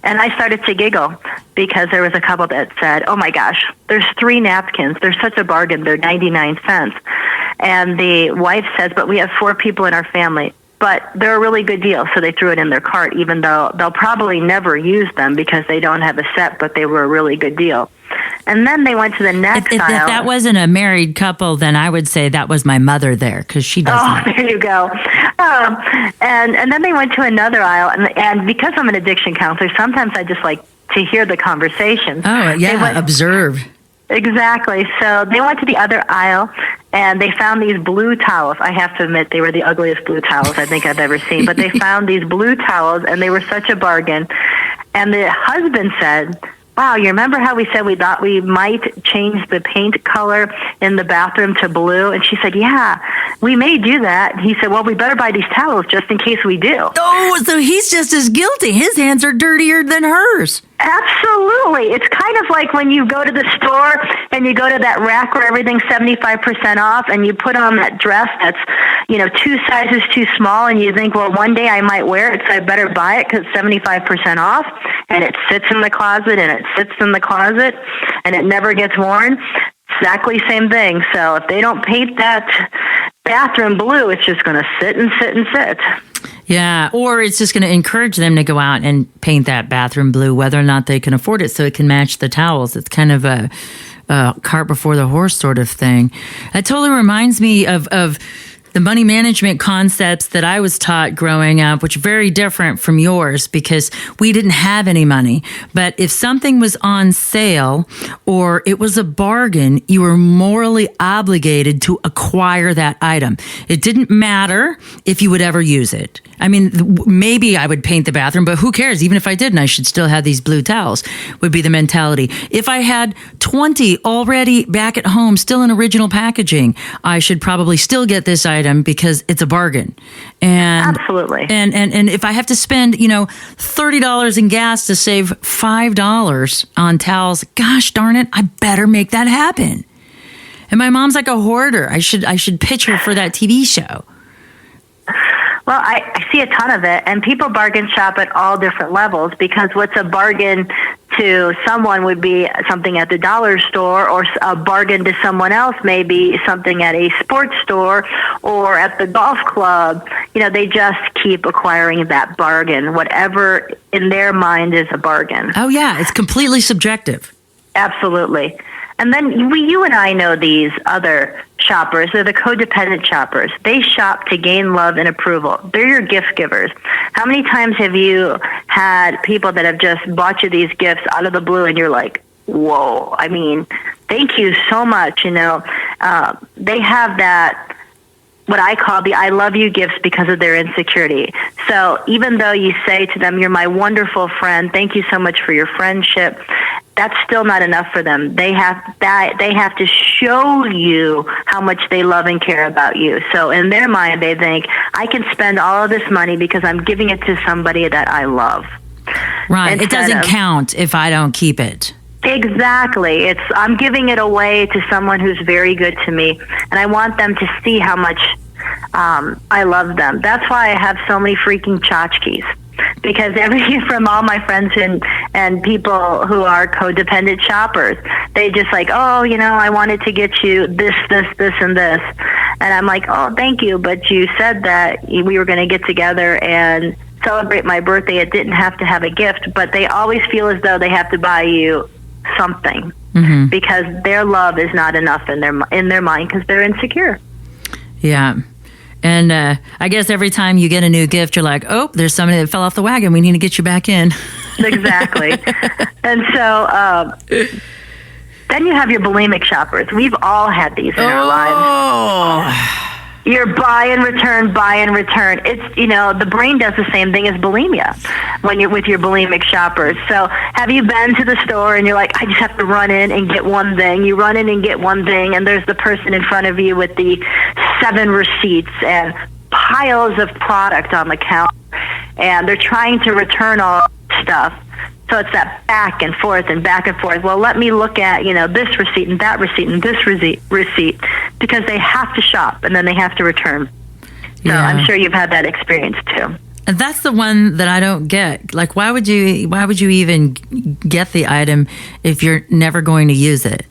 And I started to giggle because there was a couple that said, oh my gosh, there's 3 napkins. They're such a bargain. They're 99 cents. And the wife says, but we have 4 people in our family. But they're a really good deal, so they threw it in their cart, even though they'll probably never use them because they don't have a set, but they were a really good deal. And then they went to the next aisle. If that wasn't a married couple, then I would say that was my mother there, because she does that. Oh, there you go. And then they went to another aisle, and because I'm an addiction counselor, sometimes I just like to hear the conversations. Oh, yeah, observe. Exactly. So they went to the other aisle, and they found these blue towels. I have to admit, they were the ugliest blue towels I think I've ever seen. But they found these blue towels, and they were such a bargain. And the husband said, wow, you remember how we said we thought we might change the paint color in the bathroom to blue? And she said, yeah, we may do that. He said, well, we better buy these towels just in case we do. Oh, so he's just as guilty. His hands are dirtier than hers. Absolutely. It's kind of like when you go to the store and you go to that rack where everything's 75% off and you put on that dress that's, 2 sizes too small, and you think, well, one day I might wear it, so I better buy it because it's 75% off, and it sits in the closet and it sits in the closet and it never gets worn. Exactly same thing. So if they don't paint that bathroom blue, it's just going to sit and sit and sit. Yeah, or it's just going to encourage them to go out and paint that bathroom blue, whether or not they can afford it, so it can match the towels. It's kind of a cart before the horse sort of thing. That totally reminds me of the money management concepts that I was taught growing up, which are very different from yours because we didn't have any money. But if something was on sale or it was a bargain, you were morally obligated to acquire that item. It didn't matter if you would ever use it. I mean, maybe I would paint the bathroom, but who cares? Even if I didn't, I should still have these blue towels, would be the mentality. If I had 20 already back at home, still in original packaging, I should probably still get this item item because it's a bargain. And Absolutely. And if I have to spend, $30 in gas to save $5 on towels, gosh darn it, I better make that happen. And my mom's like a hoarder. I should pitch her for that TV show. Well, I see a ton of it, and people bargain shop at all different levels, because what's a bargain to someone would be something at the dollar store, or a bargain to someone else may be something at a sports store or at the golf club. They just keep acquiring that bargain, whatever in their mind is a bargain. Oh, yeah, it's completely subjective. Absolutely. And then you and I know these other shoppers. They're the codependent shoppers. They shop to gain love and approval. They're your gift givers. How many times have you had people that have just bought you these gifts out of the blue and you're like, whoa, thank you so much. They have that, what I call the I love you gifts, because of their insecurity. So even though you say to them, you're my wonderful friend, thank you so much for your friendship, that's still not enough for them. They have to show you how much they love and care about you. So in their mind, they think, I can spend all of this money because I'm giving it to somebody that I love. Right. It doesn't count if I don't keep it. Exactly. I'm giving it away to someone who's very good to me, and I want them to see how much I love them. That's why I have so many freaking tchotchkes. Because from all my friends and people who are codependent shoppers, they just like, I wanted to get you this, and this. And I'm like, oh, thank you. But you said that we were going to get together and celebrate my birthday. It didn't have to have a gift, but they always feel as though they have to buy you something, because their love is not enough in their mind, because they're insecure. Yeah. And I guess every time you get a new gift, you're like, oh, there's somebody that fell off the wagon. We need to get you back in. Exactly. And so then you have your bulimic shoppers. We've all had these in our lives. You're buy and return. It's, the brain does the same thing as bulimia when you're with your bulimic shoppers. So have you been to the store and you're like, I just have to run in and get one thing. You run in and get one thing, and there's the person in front of you with the 7 receipts and piles of product on the counter, and they're trying to return all stuff. So it's that back and forth and back and forth. Well, let me look at, this receipt and that receipt and this receipt, because they have to shop and then they have to return. So yeah. I'm sure you've had that experience too. And that's the one that I don't get. Like, why would you even get the item if you're never going to use it?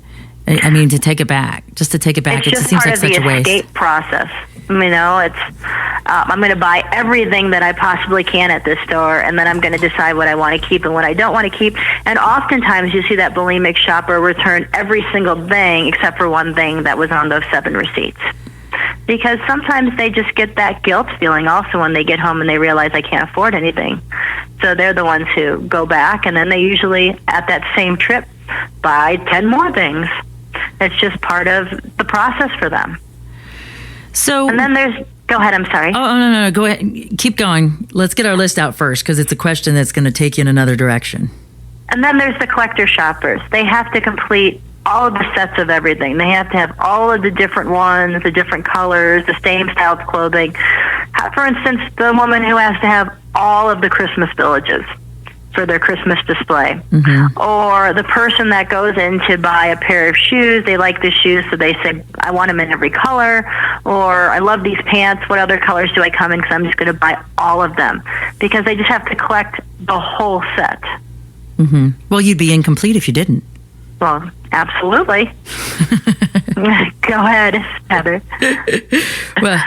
To take it back, just to take it back. It's just seems part like of such the a waste. escape process. I'm going to buy everything that I possibly can at this store, and then I'm going to decide what I want to keep and what I don't want to keep. And oftentimes you see that bulimic shopper return every single thing except for one thing that was on those 7 receipts. Because sometimes they just get that guilt feeling also when they get home and they realize I can't afford anything. So they're the ones who go back, and then they usually, at that same trip, buy 10 more things. It's just part of the process for them. So, and then go ahead, I'm sorry. Oh, no, go ahead. Keep going. Let's get our list out first, because it's a question that's going to take you in another direction. And then there's the collector shoppers. They have to complete all of the sets of everything. They have to have all of the different ones, the different colors, the same style of clothing. For instance, the woman who has to have all of the Christmas villages for their Christmas display. Or the person that goes in to buy a pair of shoes. They like the shoes, so they say, I want them in every color. Or I love these pants. What other colors do I come in? Because I'm just going to buy all of them. Because they just have to collect the whole set. Well, you'd be incomplete if you didn't. Well, absolutely. Go ahead, Heather. Well,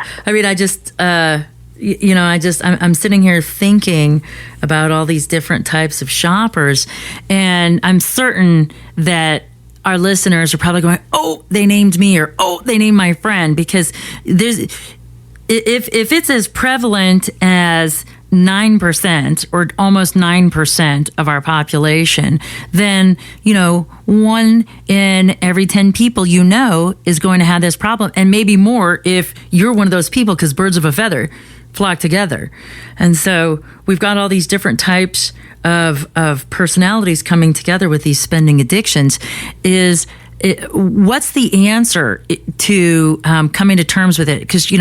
I'm sitting here thinking about all these different types of shoppers, and I'm certain that our listeners are probably going, oh, they named me, or oh, they named my friend, because if it's as prevalent as 9% or almost 9% of our population, then, 1 in every 10 people is going to have this problem, and maybe more if you're one of those people, because birds of a feather flock together. And so we've got all these different types of personalities coming together with these spending addictions. Is what's the answer to coming to terms with it? Because,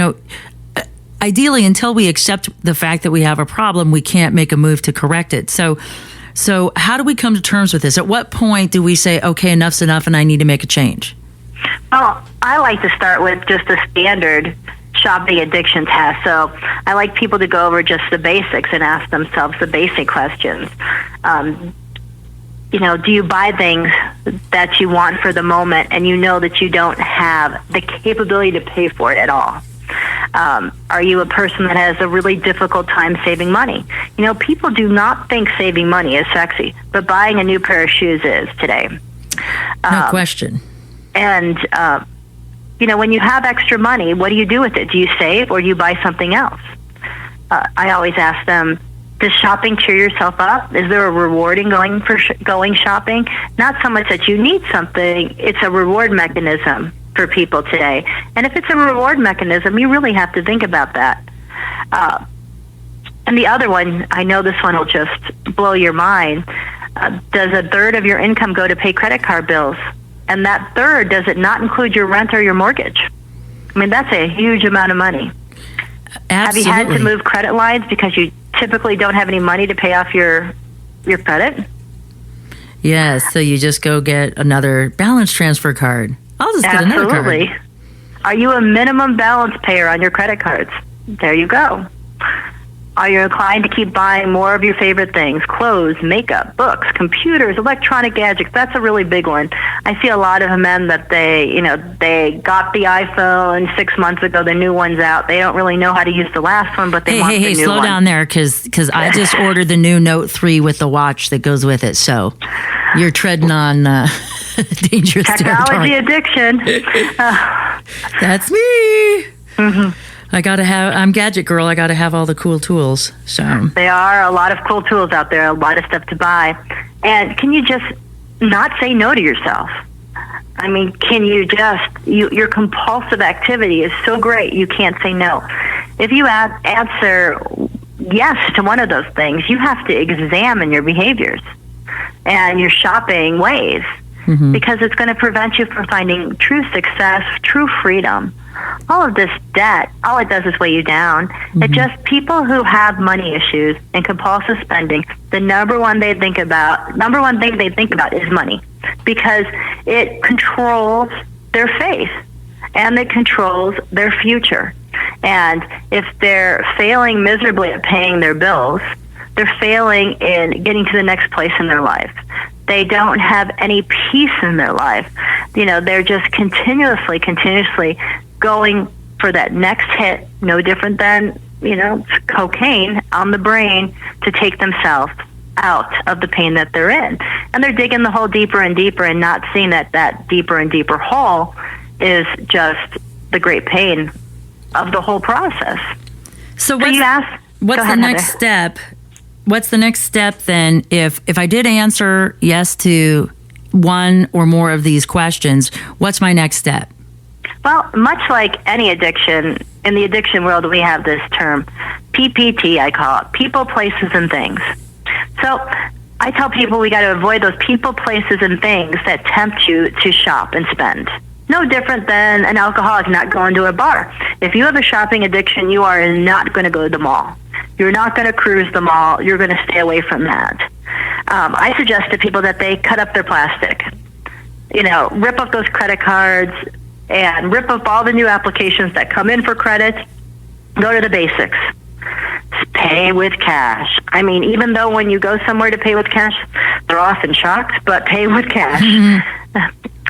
ideally, until we accept the fact that we have a problem, we can't make a move to correct it. So how do we come to terms with this? At what point do we say, okay, enough's enough and I need to make a change? Well, I like to start with just a standard shopping addiction test. So I like people to go over just the basics and ask themselves the basic questions. Do you buy things that you want for the moment and you know that you don't have the capability to pay for it at all? Are you a person that has a really difficult time saving money? People do not think saving money is sexy, but buying a new pair of shoes is today. No question. And, when you have extra money, what do you do with it? Do you save or do you buy something else? I always ask them, does shopping cheer yourself up? Is there a reward in going shopping? Not so much that you need something, it's a reward mechanism for people today. And if it's a reward mechanism, you really have to think about that. And the other one, I know this one will just blow your mind. Does a third of your income go to pay credit card bills? And that third, does it not include your rent or your mortgage? I mean, that's a huge amount of money. Absolutely. Have you had to move credit lines because you typically don't have any money to pay off your credit? Yes, so you just go get another balance transfer card. I'll just get another card. Absolutely. Are you a minimum balance payer on your credit cards? There you go. Are you inclined to keep buying more of your favorite things? Clothes, makeup, books, computers, electronic gadgets. That's a really big one. I see a lot of men that they got the iPhone 6 months ago, the new one's out. They don't really know how to use the last one, but they want the new one. Hey, slow down there, because I just ordered the new Note 3 with the watch that goes with it. So you're treading on dangerous technology territory. Addiction. That's me. Mm-hmm. I'm gadget girl. I got to have all the cool tools. So there are a lot of cool tools out there, a lot of stuff to buy. And can you just not say no to yourself? I mean, can you your compulsive activity is so great, you can't say no. If you answer yes to one of those things, you have to examine your behaviors and your shopping ways, because it's going to prevent you from finding true success, true freedom. All of this debt, all it does is weigh you down. It just, people who have money issues and compulsive spending, the number one thing they think about is money, because it controls their faith and it controls their future. And if they're failing miserably at paying their bills, they're failing in getting to the next place in their life. They don't have any peace in their life. They're just continuously going for that next hit, no different than, cocaine on the brain to take themselves out of the pain that they're in. And they're digging the hole deeper and deeper and not seeing that deeper and deeper hole is just the great pain of the whole process. So what's the next step? What's the next step then if I did answer yes to one or more of these questions? What's my next step? Well, much like any addiction, in the addiction world, we have this term, PPT, I call it, people, places, and things. So I tell people we got to avoid those people, places, and things that tempt you to shop and spend. No different than an alcoholic not going to a bar. If you have a shopping addiction, you are not going to go to the mall. You're not going to cruise the mall. You're going to stay away from that. I suggest to people that they cut up their plastic. Rip up those credit cards and rip up all the new applications that come in for credit. Go to the basics. Pay with cash. I mean, even though when you go somewhere to pay with cash, they're often shocked, but pay with cash.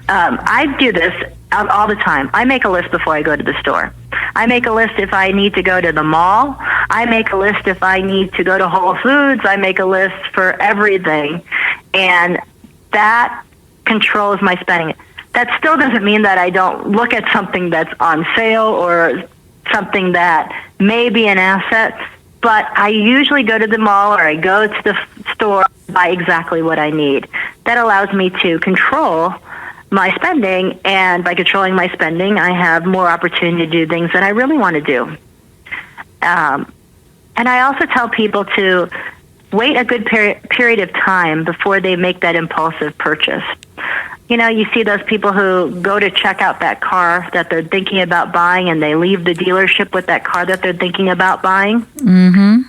I do this all the time. I make a list before I go to the store. I make a list if I need to go to the mall. I make a list if I need to go to Whole Foods. I make a list for everything. And that controls my spending. That still doesn't mean that I don't look at something that's on sale or something that may be an asset, but I usually go to the mall or I go to the store and buy exactly what I need. That allows me to control my spending, and by controlling my spending, I have more opportunity to do things that I really want to do. And I also tell people to wait a good period of time before they make that impulsive purchase. You see those people who go to check out that car that they're thinking about buying, and they leave the dealership with that car that they're thinking about buying. Mm-hmm.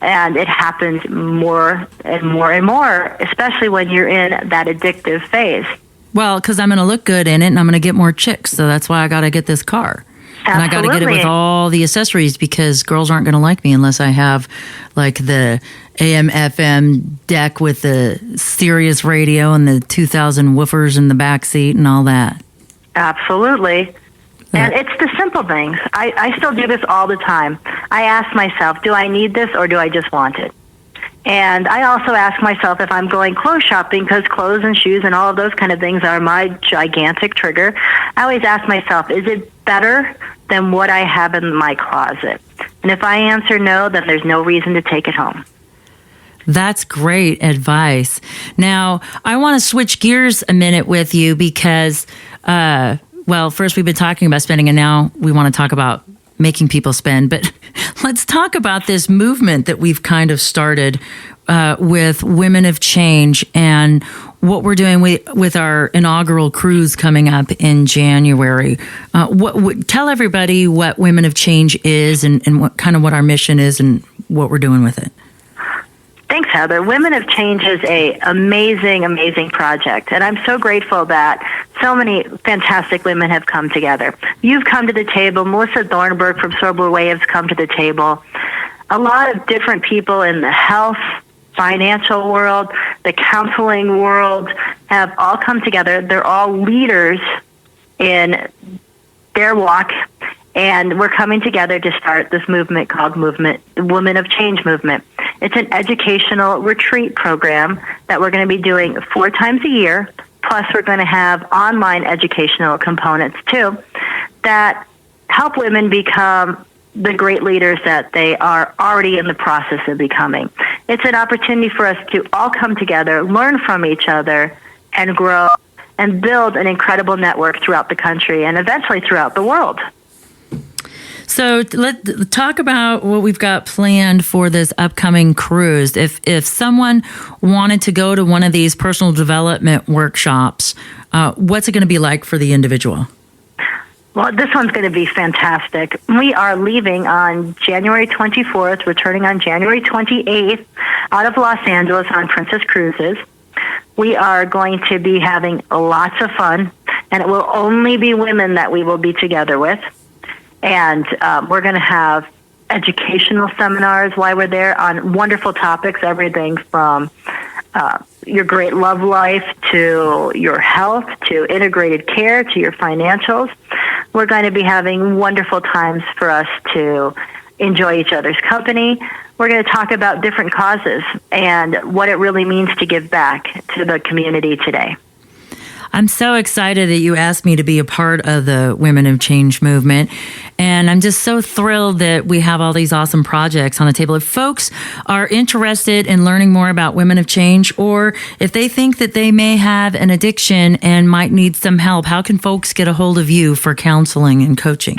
And it happens more and more and more, especially when you're in that addictive phase. Well, because I'm going to look good in it, and I'm going to get more chicks, so that's why I got to get this car. Absolutely. And I got to get it with all the accessories, because girls aren't going to like me unless I have like the AM/FM deck with the Sirius radio and the 2,000 woofers in the back seat and all that. Absolutely. And it's the simple things. I still do this all the time. I ask myself, do I need this or do I just want it? And I also ask myself if I'm going clothes shopping, because clothes and shoes and all of those kind of things are my gigantic trigger. I always ask myself, is it better than what I have in my closet? And if I answer no, then there's no reason to take it home. That's great advice. Now, I want to switch gears a minute with you because, well, first we've been talking about spending, and now we want to talk about making people spend. But let's talk about this movement that we've kind of started with Women of Change and what we're doing with our inaugural cruise coming up in January. Tell everybody what Women of Change is and what our mission is and what we're doing with it. Thanks, Heather. Women of Change is an amazing, amazing project, and I'm so grateful that so many fantastic women have come together. You've come to the table. Melissa Thornburg from Sober Way has come to the table. A lot of different people in the health, financial world, the counseling world have all come together. They're all leaders in their walk, and we're coming together to start this movement called Women of Change Movement. It's an educational retreat program that we're going to be doing 4 times a year, plus we're going to have online educational components too that help women become the great leaders that they are already in the process of becoming. It's an opportunity for us to all come together, learn from each other, and grow and build an incredible network throughout the country and eventually throughout the world. So let's talk about what we've got planned for this upcoming cruise. If someone wanted to go to one of these personal development workshops, what's it going to be like for the individual? Well, this one's going to be fantastic. We are leaving on January 24th, returning on January 28th out of Los Angeles on Princess Cruises. We are going to be having lots of fun, and it will only be women that we will be together with. And we're going to have educational seminars while we're there on wonderful topics, everything from your great love life to your health to integrated care to your financials. We're going to be having wonderful times for us to enjoy each other's company. We're going to talk about different causes and what it really means to give back to the community today. I'm so excited that you asked me to be a part of the Women of Change movement. And I'm just so thrilled that we have all these awesome projects on the table. If folks are interested in learning more about Women of Change, or if they think that they may have an addiction and might need some help, how can folks get a hold of you for counseling and coaching?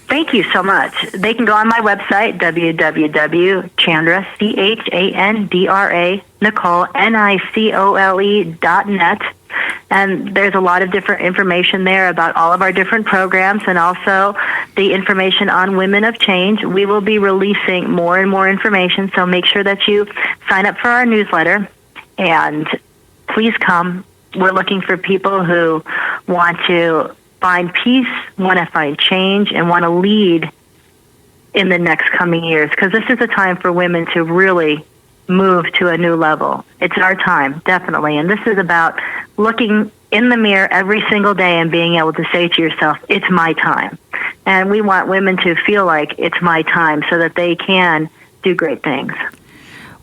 Thank you so much. They can go on my website, www.chandra, Chandra, Nicole, Nicole.net. And there's a lot of different information there about all of our different programs and also the information on Women of Change. We will be releasing more and more information, so make sure that you sign up for our newsletter. And please come. We're looking for people who want to find peace, want to find change, and want to lead in the next coming years, because this is a time for women to really move to a new level. It's our time, definitely. And this is about looking in the mirror every single day and being able to say to yourself, it's my time. And we want women to feel like it's my time so that they can do great things.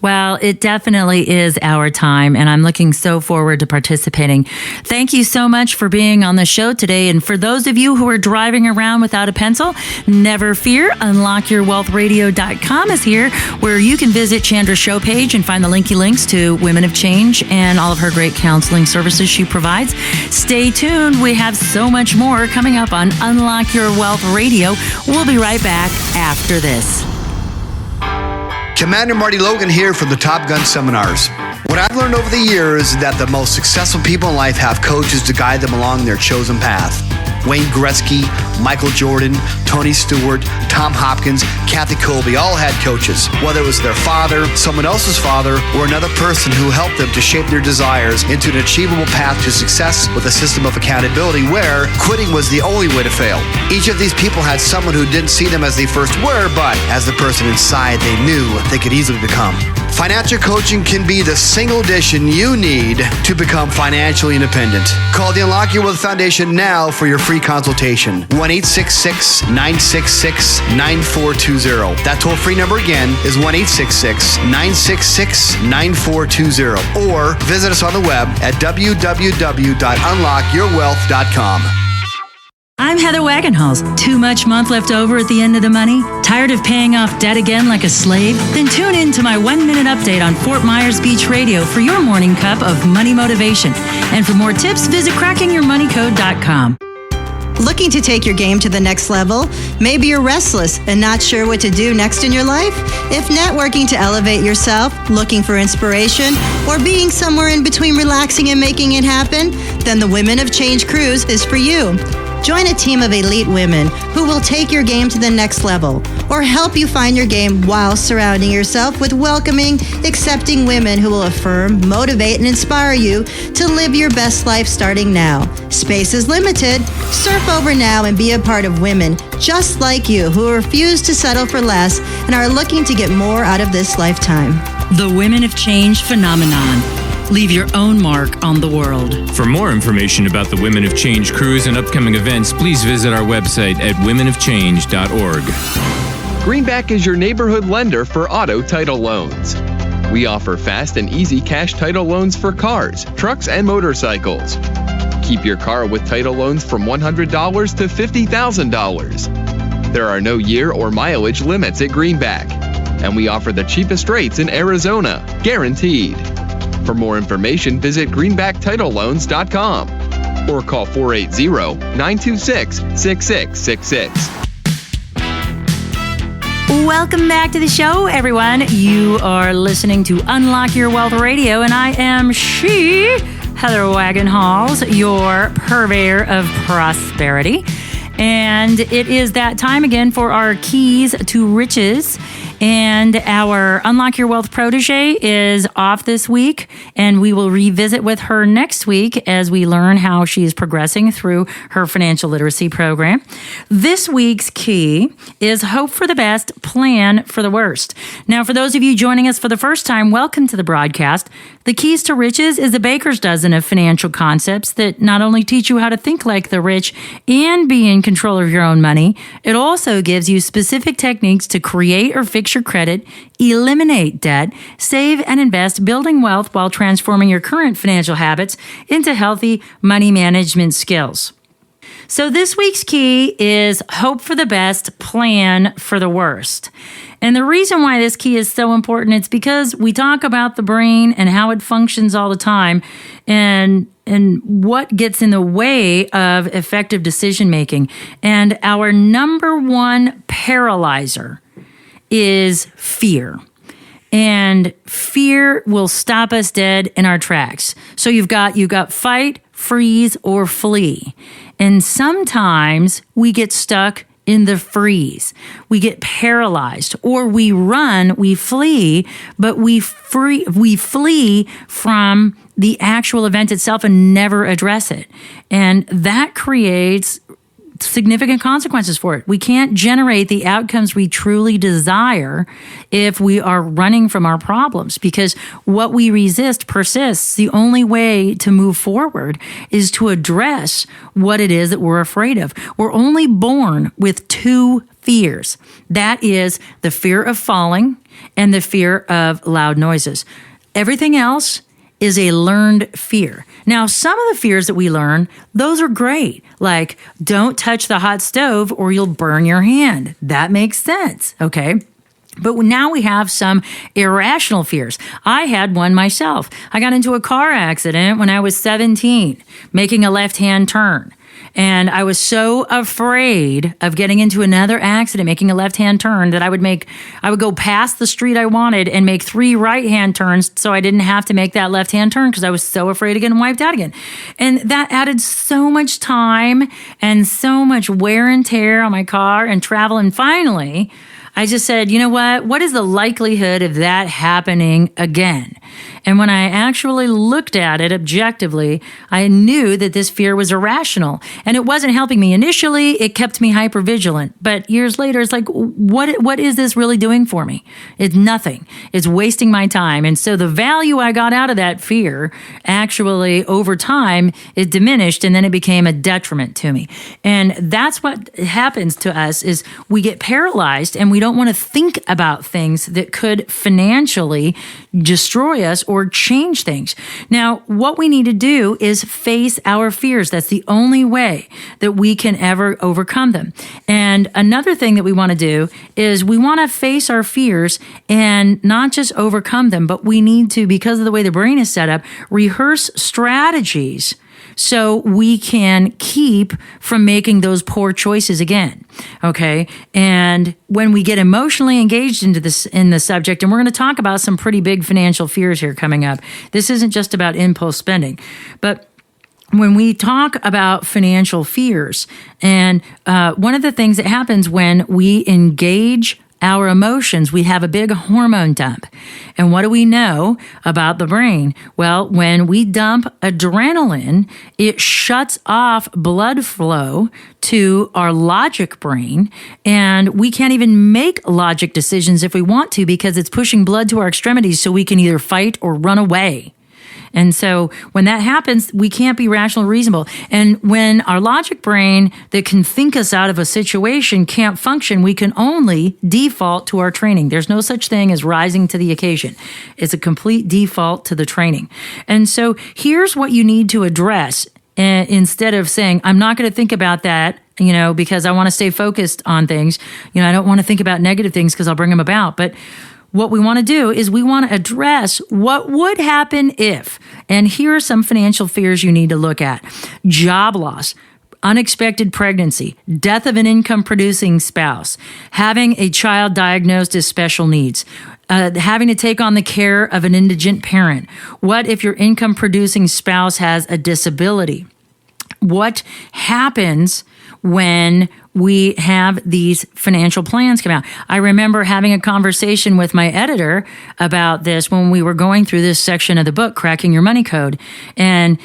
Well, it definitely is our time, and I'm looking so forward to participating. Thank you so much for being on the show today. And for those of you who are driving around without a pencil, never fear. UnlockYourWealthRadio.com is here, where you can visit Chandra's show page and find the links to Women of Change and all of her great counseling services she provides. Stay tuned. We have so much more coming up on Unlock Your Wealth Radio. We'll be right back after this. Commander Marty Logan here from the Top Gun Seminars. What I've learned over the years is that the most successful people in life have coaches to guide them along their chosen path. Wayne Gretzky, Michael Jordan, Tony Stewart, Tom Hopkins, Kathy Colby all had coaches, whether it was their father, someone else's father, or another person who helped them to shape their desires into an achievable path to success with a system of accountability where quitting was the only way to fail. Each of these people had someone who didn't see them as they first were, but as the person inside they knew they could easily become. Financial coaching can be the single addition you need to become financially independent. Call the Unlock Your Wealth Foundation now for your free consultation. 1-866-966-9420. That toll-free number again is 1-866-966-9420. Or visit us on the web at www.unlockyourwealth.com. I'm Heather Wagenhals. Too much month left over at the end of the money? Tired of paying off debt again like a slave? Then tune in to my 1-minute update on Fort Myers Beach Radio for your morning cup of money motivation. And for more tips, visit crackingyourmoneycode.com. Looking to take your game to the next level? Maybe you're restless and not sure what to do next in your life? If networking to elevate yourself, looking for inspiration, or being somewhere in between relaxing and making it happen, then the Women of Change Cruise is for you. Join a team of elite women who will take your game to the next level or help you find your game while surrounding yourself with welcoming, accepting women who will affirm, motivate, and inspire you to live your best life starting now. Space is limited. Surf over now and be a part of women just like you who refuse to settle for less and are looking to get more out of this lifetime. The Women of Change phenomenon. Leave your own mark on the world. For more information about the Women of Change cruise and upcoming events, please visit our website at womenofchange.org. Greenback is your neighborhood lender for auto title loans. We offer fast and easy cash title loans for cars, trucks, and motorcycles. Keep your car with title loans from $100 to $50,000. There are no year or mileage limits at Greenback, and we offer the cheapest rates in Arizona, guaranteed. For more information, visit greenbacktitleloans.com or call 480-926-6666. Welcome back to the show, everyone. You are listening to Unlock Your Wealth Radio, and I am Heather Wagenhals, your purveyor of prosperity. And it is that time again for our keys to riches. And our Unlock Your Wealth protege is off this week, and we will revisit with her next week as we learn how she is progressing through her financial literacy program. This week's key is hope for the best, plan for the worst. Now, for those of you joining us for the first time, welcome to the broadcast. The Keys to Riches is a baker's dozen of financial concepts that not only teach you how to think like the rich and be in control of your own money, it also gives you specific techniques to create or fix your credit, eliminate debt, save and invest, building wealth while transforming your current financial habits into healthy money management skills. So this week's key is hope for the best, plan for the worst. And the reason why this key is so important, it's because we talk about the brain and how it functions all the time and what gets in the way of effective decision making. And our number one paralyzer is fear. And fear will stop us dead in our tracks. So you've got fight, freeze, or flee. And sometimes we get stuck in the freeze. We get paralyzed, or we run, we flee, but we flee from the actual event itself and never address it. And that creates significant consequences for it. We can't generate the outcomes we truly desire if we are running from our problems, because what we resist persists. The only way to move forward is to address what it is that we're afraid of. We're only born with two fears. That is the fear of falling and the fear of loud noises. Everything else is a learned fear. Now, some of the fears that we learn, those are great. Like, don't touch the hot stove or you'll burn your hand. That makes sense, okay? But now we have some irrational fears. I had one myself. I got into a car accident when I was 17, making a left-hand turn. And I was so afraid of getting into another accident, making a left-hand turn, that I would go past the street I wanted and make 3 right-hand turns so I didn't have to make that left-hand turn because I was so afraid of getting wiped out again. And that added so much time and so much wear and tear on my car and travel. And finally, I just said, you know what? What is the likelihood of that happening again? And when I actually looked at it objectively, I knew that this fear was irrational and it wasn't helping me. Initially, it kept me hypervigilant. But years later, it's like, what is this really doing for me? It's nothing. It's wasting my time. And so the value I got out of that fear, actually over time, it diminished and then it became a detriment to me. And that's what happens to us is we get paralyzed and we don't want to think about things that could financially destroy us or change things. Now, what we need to do is face our fears. That's the only way that we can ever overcome them. And another thing that we want to do is we want to face our fears and not just overcome them, but we need to, because of the way the brain is set up, rehearse strategies so we can keep from making those poor choices again. Okay. And when we get emotionally engaged in the subject, and we're going to talk about some pretty big financial fears here coming up. This isn't just about impulse spending, but when we talk about financial fears, and one of the things that happens when we engage our emotions, we have a big hormone dump. And what do we know about the brain? Well, when we dump adrenaline, it shuts off blood flow to our logic brain, and we can't even make logic decisions if we want to because it's pushing blood to our extremities so we can either fight or run away. And so when that happens, we can't be rational or reasonable. And when our logic brain that can think us out of a situation can't function, we can only default to our training. There's no such thing as rising to the occasion. It's a complete default to the training. And so here's what you need to address instead of saying, I'm not going to think about that, because I want to stay focused on things. I don't want to think about negative things because I'll bring them about. But what we want to do is we want to address what would happen if. And here are some financial fears you need to look at. Job loss, unexpected pregnancy, death of an income-producing spouse, having a child diagnosed as special needs, having to take on the care of an indigent parent. What if your income-producing spouse has a disability? What happens when we have these financial plans come out? I remember having a conversation with my editor about this when we were going through this section of the book, Cracking Your Money Code. And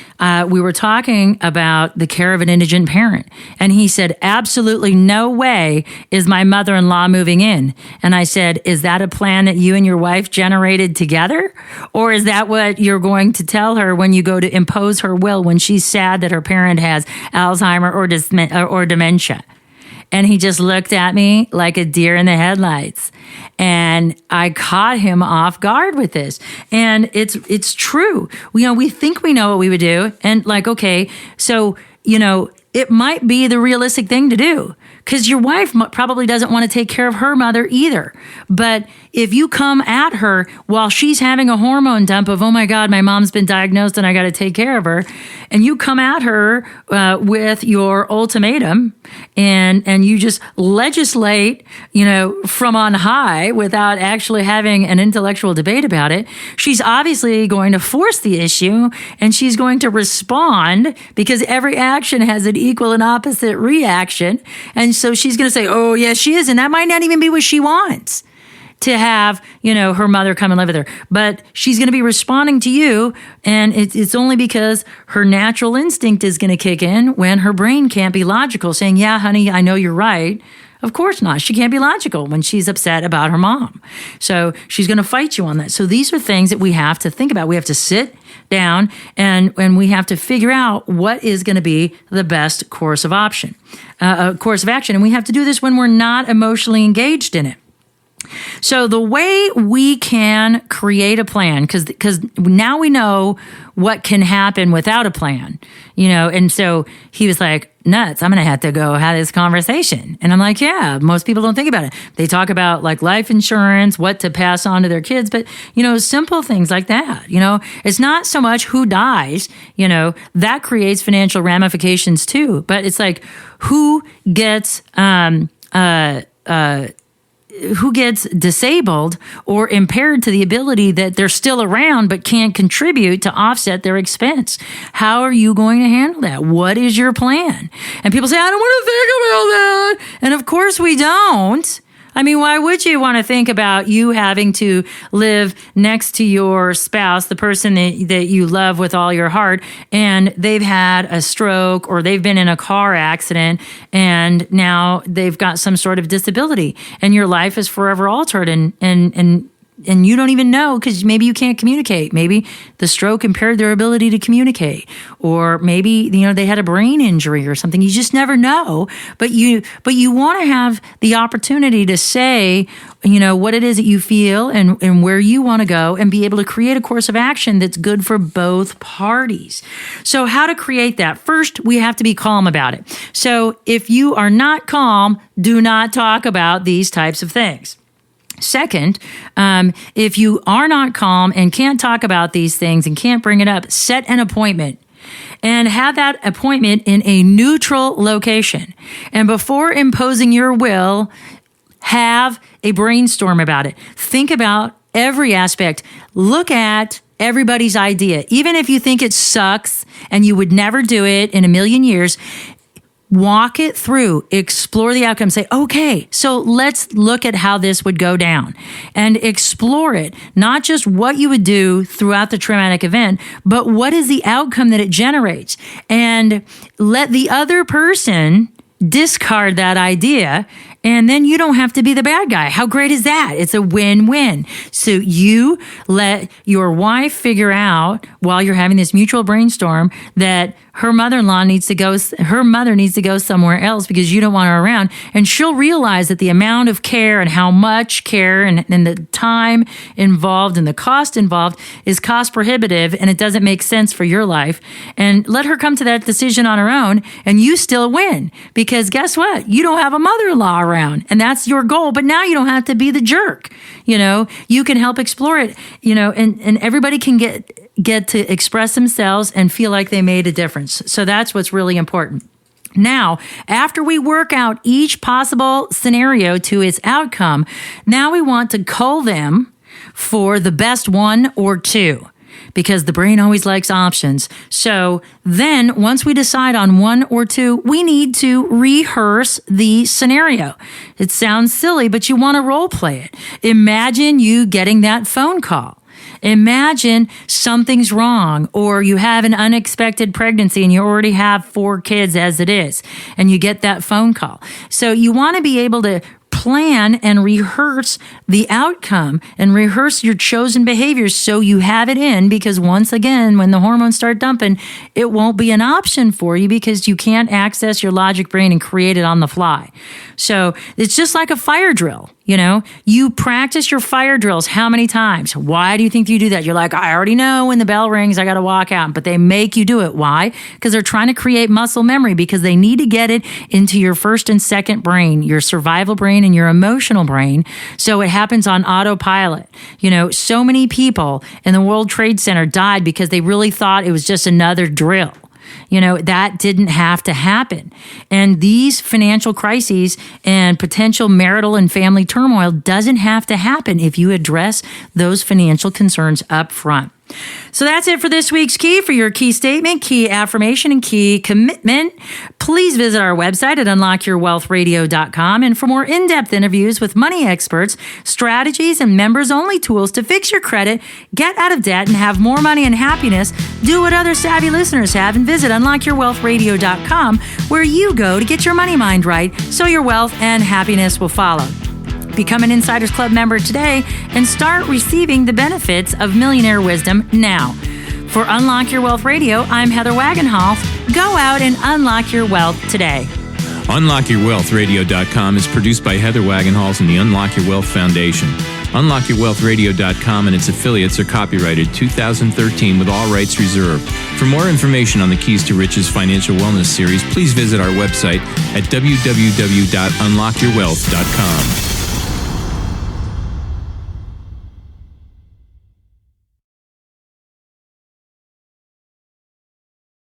we were talking about the care of an indigent parent. And he said, absolutely no way is my mother-in-law moving in. And I said, is that a plan that you and your wife generated together? Or is that what you're going to tell her when you go to impose her will when she's sad that her parent has Alzheimer or dementia? And he just looked at me like a deer in the headlights. And I caught him off guard with this. And it's true. We think we know what we would do. And okay, so, it might be the realistic thing to do because your wife probably doesn't want to take care of her mother either. But if you come at her while she's having a hormone dump of, oh my God, my mom's been diagnosed and I got to take care of her, and you come at her with your ultimatum and you just legislate, from on high without actually having an intellectual debate about it, she's obviously going to force the issue and she's going to respond because every action has an equal and opposite reaction. And so she's going to say, oh, yes, she is. And that might not even be what she wants, to have, her mother come and live with her. But she's going to be responding to you. And it's only because her natural instinct is going to kick in when her brain can't be logical, saying, yeah, honey, I know you're right. Of course not. She can't be logical when she's upset about her mom. So she's going to fight you on that. So these are things that we have to think about. We have to sit down and we have to figure out what is going to be the best course of action. And we have to do this when we're not emotionally engaged in it. So the way we can create a plan, because now we know what can happen without a plan, and so he was like, nuts, I'm going to have to go have this conversation. And I'm like, yeah, most people don't think about it. They talk about like life insurance, what to pass on to their kids, but simple things like that, it's not so much who dies, that creates financial ramifications too, but it's like who gets, who gets disabled or impaired to the ability that they're still around but can't contribute to offset their expense. How are you going to handle that? What is your plan? And people say, I don't want to think about that. And of course we don't. I mean, why would you want to think about you having to live next to your spouse, the person that you love with all your heart, and they've had a stroke or they've been in a car accident and now they've got some sort of disability and your life is forever altered and you don't even know because maybe you can't communicate. Maybe the stroke impaired their ability to communicate, or maybe they had a brain injury or something. You just never know. But you want to have the opportunity to say, what it is that you feel and where you want to go, and be able to create a course of action that's good for both parties. So how to create that? First, we have to be calm about it. So if you are not calm, do not talk about these types of things. Second, if you are not calm and can't talk about these things and can't bring it up, set an appointment and have that appointment in a neutral location. And before imposing your will, have a brainstorm about it. Think about every aspect. Look at everybody's idea. Even if you think it sucks and you would never do it in a million years, walk it through, explore the outcome, say, okay, so let's look at how this would go down and explore it. Not just what you would do throughout the traumatic event, but what is the outcome that it generates, and let the other person discard that idea. And then you don't have to be the bad guy. How great is that? It's a win-win. So you let your wife figure out while you're having this mutual brainstorm that her mother needs to go somewhere else because you don't want her around. And she'll realize that the amount of care and how much care and the time involved and the cost involved is cost prohibitive, and it doesn't make sense for your life. And let her come to that decision on her own, and you still win. Because guess what? You don't have a mother-in-law around, and that's your goal. But now you don't have to be the jerk. You can help explore it, and everybody can get to express themselves and feel like they made a difference. So that's what's really important. Now, after we work out each possible scenario to its outcome, now we want to cull them for the best one or two, because the brain always likes options. So then once we decide on one or two, we need to rehearse the scenario. It sounds silly, but you want to role play it. Imagine you getting that phone call. Imagine something's wrong, or you have an unexpected pregnancy and you already have 4 kids as it is, and you get that phone call. So you want to be able to plan and rehearse the outcome and rehearse your chosen behaviors so you have it in, because once again, when the hormones start dumping, it won't be an option for you because you can't access your logic brain and create it on the fly. So it's just like a fire drill. You practice your fire drills how many times? Why do you think you do that? You're like, I already know when the bell rings, I got to walk out. But they make you do it. Why? Because they're trying to create muscle memory, because they need to get it into your first and second brain, your survival brain and your emotional brain. So it happens on autopilot. So many people in the World Trade Center died because they really thought it was just another drill. That didn't have to happen. And these financial crises and potential marital and family turmoil doesn't have to happen if you address those financial concerns up front. So that's it for this week's Key. For your key statement, key affirmation, and key commitment, please visit our website at unlockyourwealthradio.com. And for more in-depth interviews with money experts, strategies, and members-only tools to fix your credit, get out of debt, and have more money and happiness, do what other savvy listeners have and visit unlockyourwealthradio.com, where you go to get your money mind right so your wealth and happiness will follow. Become an Insiders Club member today and start receiving the benefits of millionaire wisdom now. For Unlock Your Wealth Radio, I'm Heather Wagenhals. Go out and unlock your wealth today. UnlockYourWealthRadio.com is produced by Heather Wagenhals and the Unlock Your Wealth Foundation. UnlockYourWealthRadio.com and its affiliates are copyrighted 2013 with all rights reserved. For more information on the Keys to Riches Financial Wellness Series, please visit our website at www.unlockyourwealth.com.